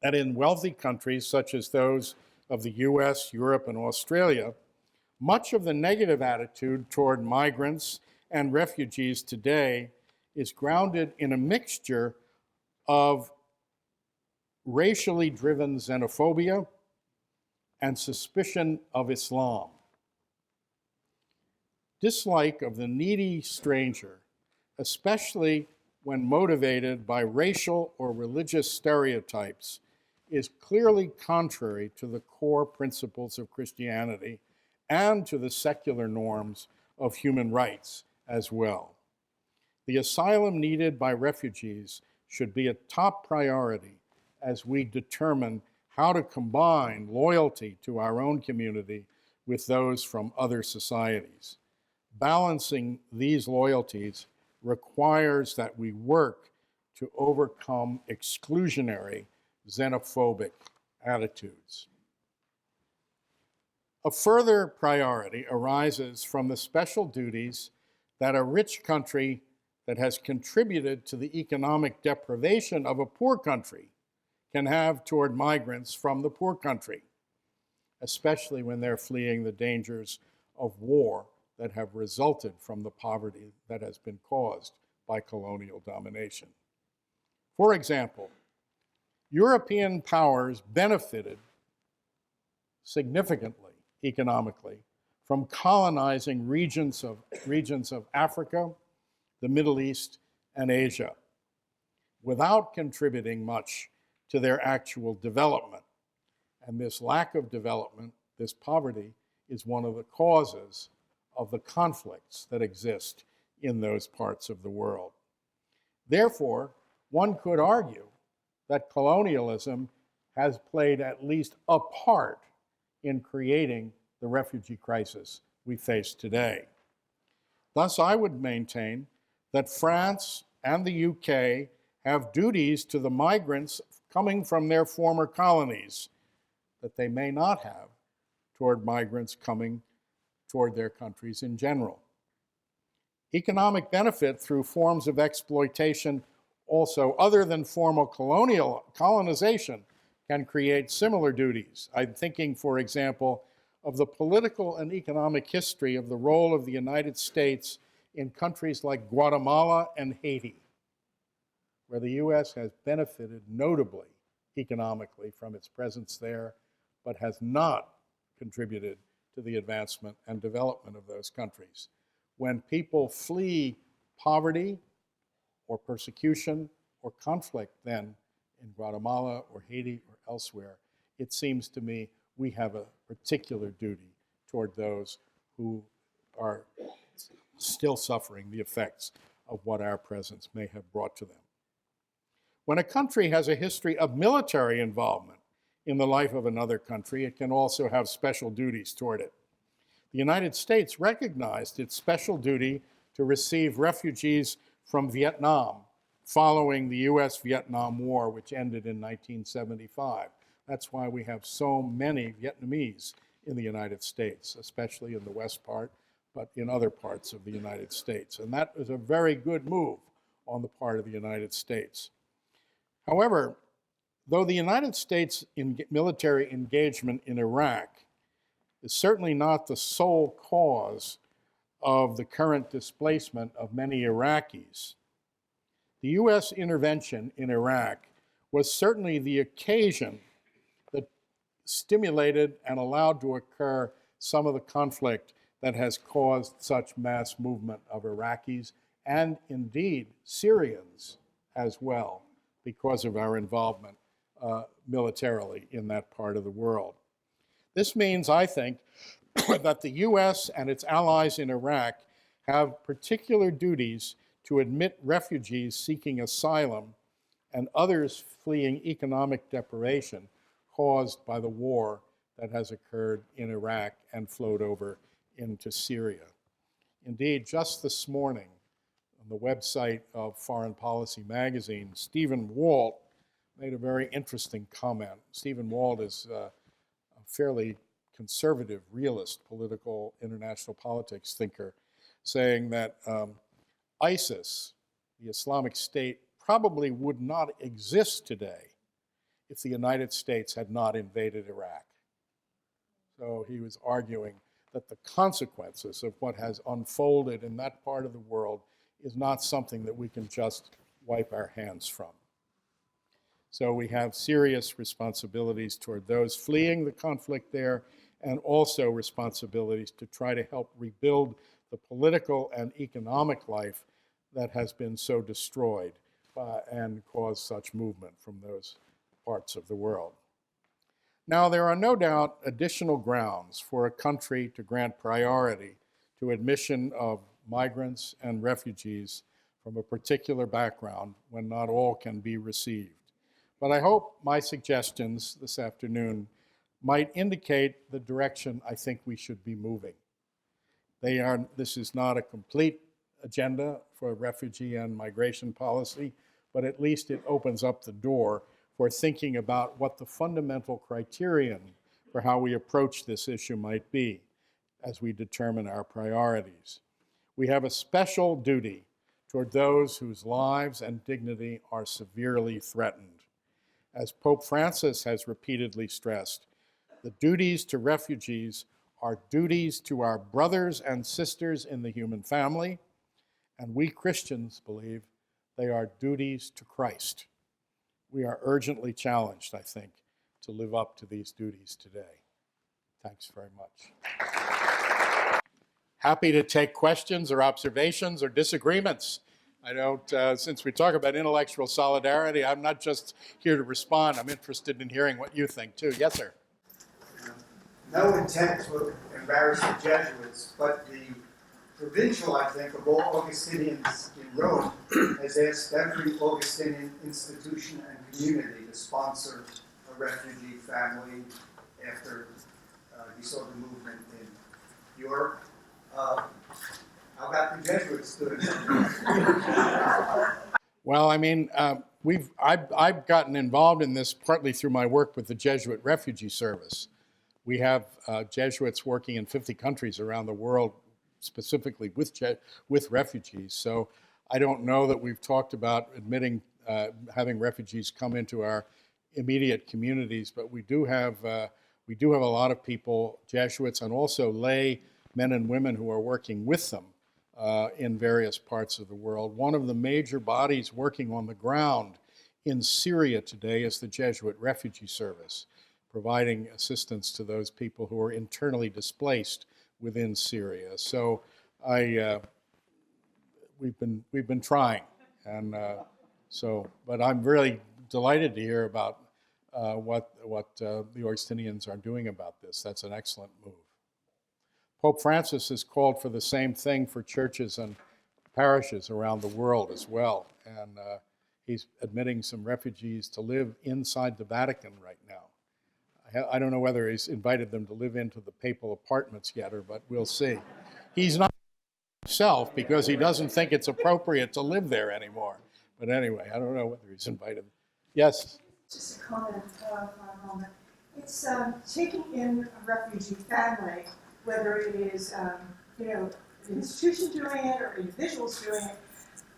that in wealthy countries such as those of the US, Europe, and Australia, Much of the negative attitude toward migrants and refugees today is grounded in a mixture of racially driven xenophobia and suspicion of Islam. Dislike of the needy stranger, especially when motivated by racial or religious stereotypes, is clearly contrary to the core principles of Christianity and to the secular norms of human rights as well. The asylum needed by refugees should be a top priority as we determine how to combine loyalty to our own community with those from other societies. Balancing these loyalties requires that we work to overcome exclusionary, xenophobic attitudes. A further priority arises from the special duties that a rich country that has contributed to the economic deprivation of a poor country can have toward migrants from the poor country, especially when they're fleeing the dangers of war that have resulted from the poverty that has been caused by colonial domination. For example, European powers benefited significantly economically from colonizing regions of Africa, the Middle East, and Asia, without contributing much to their actual development. And this lack of development, this poverty, is one of the causes of the conflicts that exist in those parts of the world. Therefore, one could argue that colonialism has played at least a part in creating the refugee crisis we face today. Thus, I would maintain that France and the UK have duties to the migrants coming from their former colonies that they may not have toward migrants coming toward their countries in general. Economic benefit through forms of exploitation also other than formal colonization can create similar duties. I'm thinking, for example, of the political and economic history of the role of the United States in countries like Guatemala and Haiti, where the U.S. has benefited notably economically from its presence there, but has not contributed to the advancement and development of those countries. When people flee poverty or persecution or conflict then in Guatemala or Haiti or elsewhere, it seems to me we have a particular duty toward those who are still suffering the effects of what our presence may have brought to them. When a country has a history of military involvement in the life of another country, it can also have special duties toward it. The United States recognized its special duty to receive refugees from Vietnam following the US-Vietnam War, which ended in 1975. That's why we have so many Vietnamese in the United States, especially in the west part, but in other parts of the United States. And that was a very good move on the part of the United States. However, though the United States military engagement in Iraq is certainly not the sole cause of the current displacement of many Iraqis, the U.S. intervention in Iraq was certainly the occasion that stimulated and allowed to occur some of the conflict that has caused such mass movement of Iraqis and indeed Syrians as well, because of our involvement militarily in that part of the world. This means, I think, that the U.S. and its allies in Iraq have particular duties to admit refugees seeking asylum and others fleeing economic deprivation caused by the war that has occurred in Iraq and flowed over into Syria. Indeed, just this morning, on the website of Foreign Policy magazine, Stephen Walt made a very interesting comment. Stephen Walt is a fairly conservative, realist, political, international politics thinker, saying that ISIS, the Islamic State, probably would not exist today if the United States had not invaded Iraq. So he was arguing that the consequences of what has unfolded in that part of the world is not something that we can just wipe our hands from. So we have serious responsibilities toward those fleeing the conflict there, and also responsibilities to try to help rebuild the political and economic life that has been so destroyed and caused such movement from those parts of the world. Now, there are no doubt additional grounds for a country to grant priority to admission of migrants and refugees from a particular background when not all can be received. But I hope my suggestions this afternoon might indicate the direction I think we should be moving. This is not a complete agenda for refugee and migration policy, but at least it opens up the door for thinking about what the fundamental criterion for how we approach this issue might be as we determine our priorities. We have a special duty toward those whose lives and dignity are severely threatened. As Pope Francis has repeatedly stressed, the duties to refugees are duties to our brothers and sisters in the human family, and we Christians believe they are duties to Christ. We are urgently challenged, I think, to live up to these duties today. Thanks very much. Happy to take questions or observations or disagreements. I don't, since we talk about intellectual solidarity, I'm not just here to respond. I'm interested in hearing what you think, too. Yes, sir. No intent to embarrass the Jesuits, but the provincial, I think, of all Augustinians in Rome has asked every Augustinian institution and community to sponsor a refugee family after he saw the movement in Europe. How about the Jesuits doing something? Well, I mean, I've gotten involved in this partly through my work with the Jesuit Refugee Service. We have Jesuits working in 50 countries around the world, specifically with refugees. So I don't know that we've talked about admitting, having refugees come into our immediate communities, but we do have a lot of people, Jesuits, and also lay men and women who are working with them in various parts of the world. One of the major bodies working on the ground in Syria today is the Jesuit Refugee Service, providing assistance to those people who are internally displaced within Syria. So we've been trying, and but I'm really delighted to hear about what the Augustinians are doing about this. That's an excellent move. Pope Francis has called for the same thing for churches and parishes around the world as well, and he's admitting some refugees to live inside the Vatican right now. I don't know whether he's invited them to live into the papal apartments yet, but we'll see. He's not himself because he doesn't think it's appropriate to live there anymore. But anyway, I don't know whether he's invited them. Yes? Just a comment for a moment. It's taking in a refugee family, whether it is an institution doing it or individuals doing it,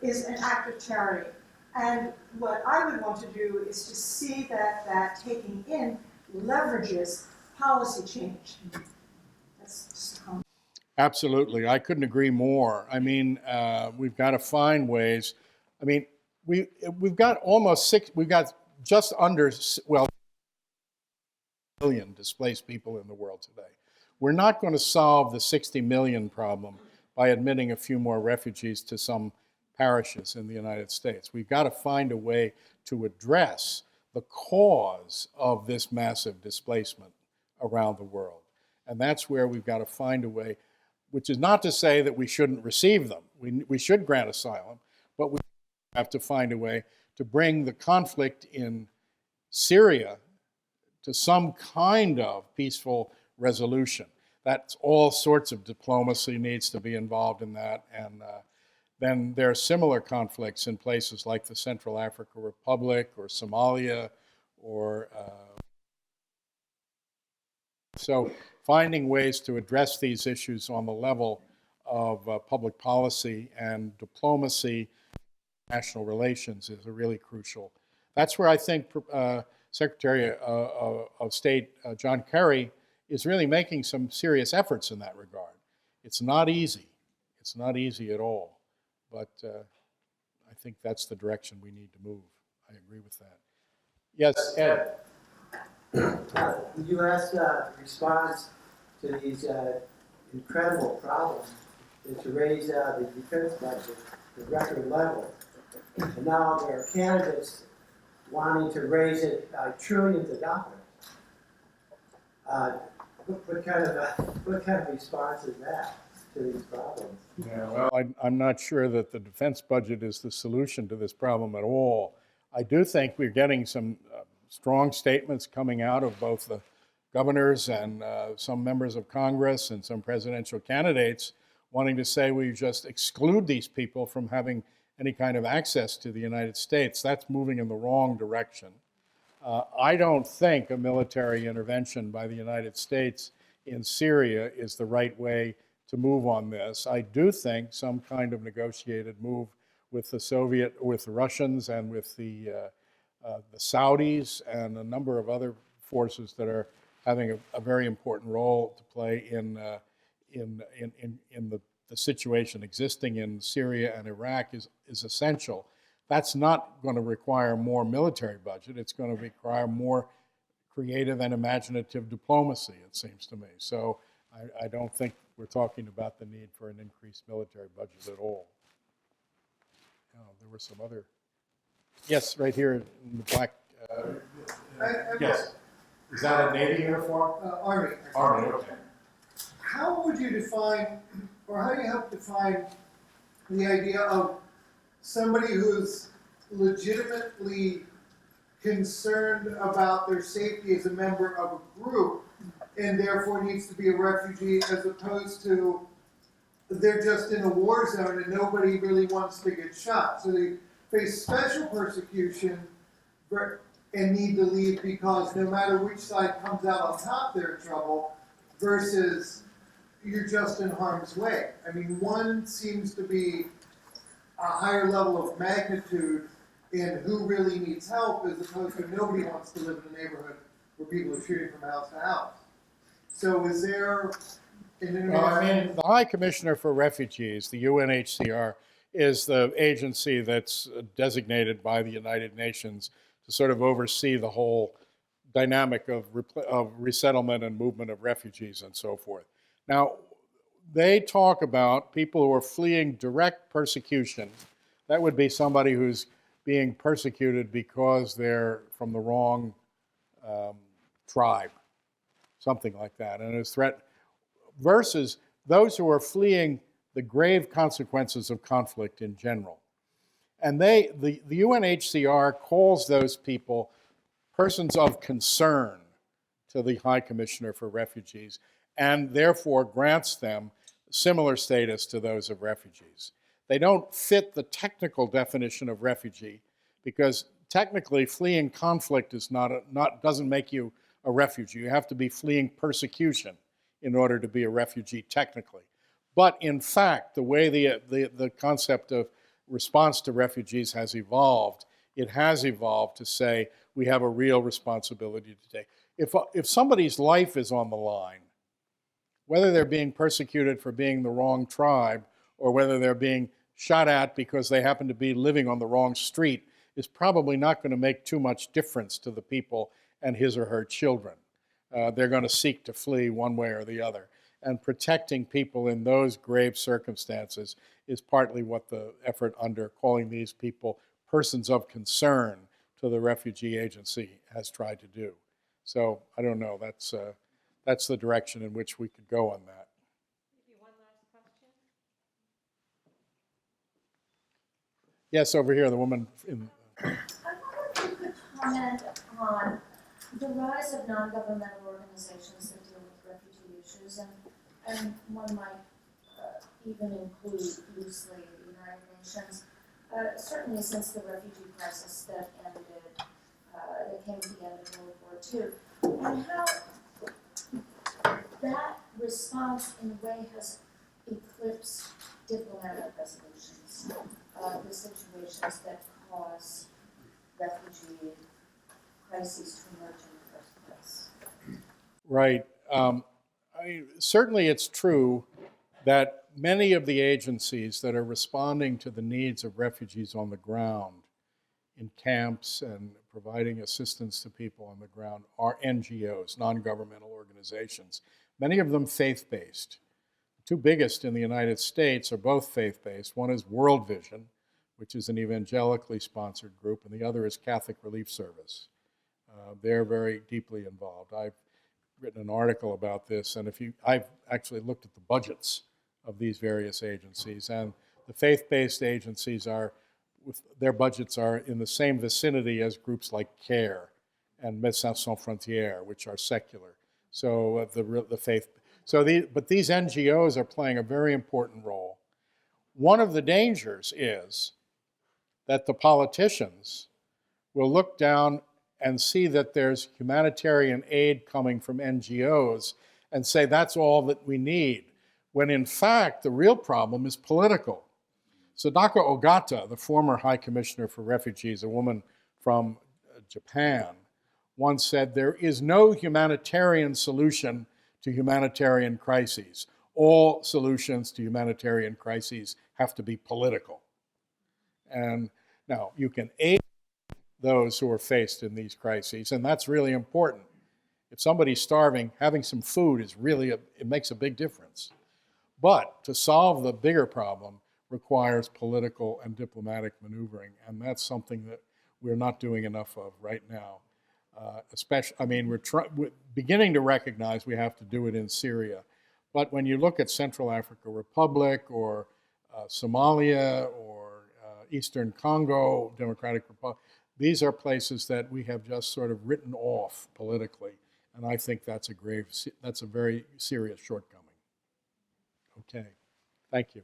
is an act of charity. And what I would want to do is to see that taking in leverages policy change. That's just a comment. Absolutely. I couldn't agree more. I mean, we've got to find ways. I mean, we've got just under, well, million displaced people in the world today. We're not going to solve the 60 million problem by admitting a few more refugees to some parishes in the United States. We've got to find a way to address the cause of this massive displacement around the world. And that's where we've got to find a way, which is not to say that we shouldn't receive them. We should grant asylum, but we have to find a way to bring the conflict in Syria to some kind of peaceful resolution. That's all sorts of diplomacy needs to be involved in that. And then there are similar conflicts in places like the Central African Republic or Somalia or so finding ways to address these issues on the level of public policy and diplomacy, national relations is a really crucial. That's where I think Secretary of State John Kerry is really making some serious efforts in that regard. It's not easy. It's not easy at all. But I think that's the direction we need to move. I agree with that. Yes, Ed. The U.S. Response to these incredible problems is to raise the defense budget to record level. And now there are candidates wanting to raise it trillions of dollars. What kind of response is that to these problems? Yeah, well, I'm not sure that the defense budget is the solution to this problem at all. I do think we're getting some strong statements coming out of both the governors and some members of Congress and some presidential candidates wanting to say we just exclude these people from having any kind of access to the United States. That's moving in the wrong direction. I don't think a military intervention by the United States in Syria is the right way to move on this. I do think some kind of negotiated move with the Russians and with the Saudis and a number of other forces that are having a very important role to play in the situation existing in Syria and Iraq is essential. That's not going to require more military budget. It's going to require more creative and imaginative diplomacy, it seems to me. So I don't think we're talking about the need for an increased military budget at all. There were some other... Yes, right here in the black... yes. Is that a Navy uniform? Army. Army, okay. How would you define, or how do you help define the idea of somebody who's legitimately concerned about their safety as a member of a group and therefore needs to be a refugee, as opposed to they're just in a war zone and nobody really wants to get shot? So they face special persecution and need to leave because no matter which side comes out on top, they're in trouble, versus you're just in harm's way. I mean, one seems to be a higher level of magnitude in who really needs help, as opposed to nobody wants to live in a neighborhood where people are shooting from house to house. So is there an Well, I mean, the High Commissioner for Refugees, the UNHCR, is the agency that's designated by the United Nations to sort of oversee the whole dynamic of resettlement and movement of refugees and so forth. Now, they talk about people who are fleeing direct persecution. That would be somebody who's being persecuted because they're from the wrong tribe, something like that, and is threat, versus those who are fleeing the grave consequences of conflict in general. And the UNHCR calls those people persons of concern to the High Commissioner for Refugees, and therefore grants them similar status to those of refugees. They don't fit the technical definition of refugee, because technically fleeing conflict is doesn't make you a refugee. You have to be fleeing persecution in order to be a refugee technically. But in fact, the way the concept of response to refugees has evolved, it has evolved to say we have a real responsibility to take. If somebody's life is on the line, whether they're being persecuted for being the wrong tribe or whether they're being shot at because they happen to be living on the wrong street, is probably not going to make too much difference to the people and his or her children. They're going to seek to flee one way or the other. And protecting people in those grave circumstances is partly what the effort under calling these people persons of concern to the refugee agency has tried to do. So I don't know, that's the direction in which we could go on that. Maybe one last question. Yes, over here, the woman in... I wonder if you could comment on the rise of non-governmental organizations that deal with refugee issues, and one might even include loosely the United Nations, certainly since the refugee crisis that ended, that came to the end of World War II, and how that response in a way has eclipsed diplomatic resolutions of the situations that cause refugee crises to emerge in the first place. Right. Certainly it's true that many of the agencies that are responding to the needs of refugees on the ground in camps and providing assistance to people on the ground are NGOs, non-governmental organizations, many of them faith-based. The two biggest in the United States are both faith-based. One is World Vision, which is an evangelically sponsored group, and the other is Catholic Relief Service. They're very deeply involved. I've written an article about this, and I've actually looked at the budgets of these various agencies, and the faith-based agencies their budgets are in the same vicinity as groups like CARE and Médecins Sans Frontières, which are secular. So but these NGOs are playing a very important role. One of the dangers is that the politicians will look down and see that there's humanitarian aid coming from NGOs and say that's all that we need, when in fact the real problem is political. Sadako Ogata, the former High Commissioner for Refugees, a woman from Japan, once said, there is no humanitarian solution to humanitarian crises. All solutions to humanitarian crises have to be political. And now you can aid those who are faced in these crises, and that's really important. If somebody's starving, having some food is really, it makes a big difference. But to solve the bigger problem requires political and diplomatic maneuvering, and that's something that we're not doing enough of right now. We're beginning to recognize we have to do it in Syria. But when you look at Central African Republic or Somalia or Eastern Congo, Democratic Republic, these are places that we have just sort of written off politically, and I think that's a very serious shortcoming. Okay, thank you.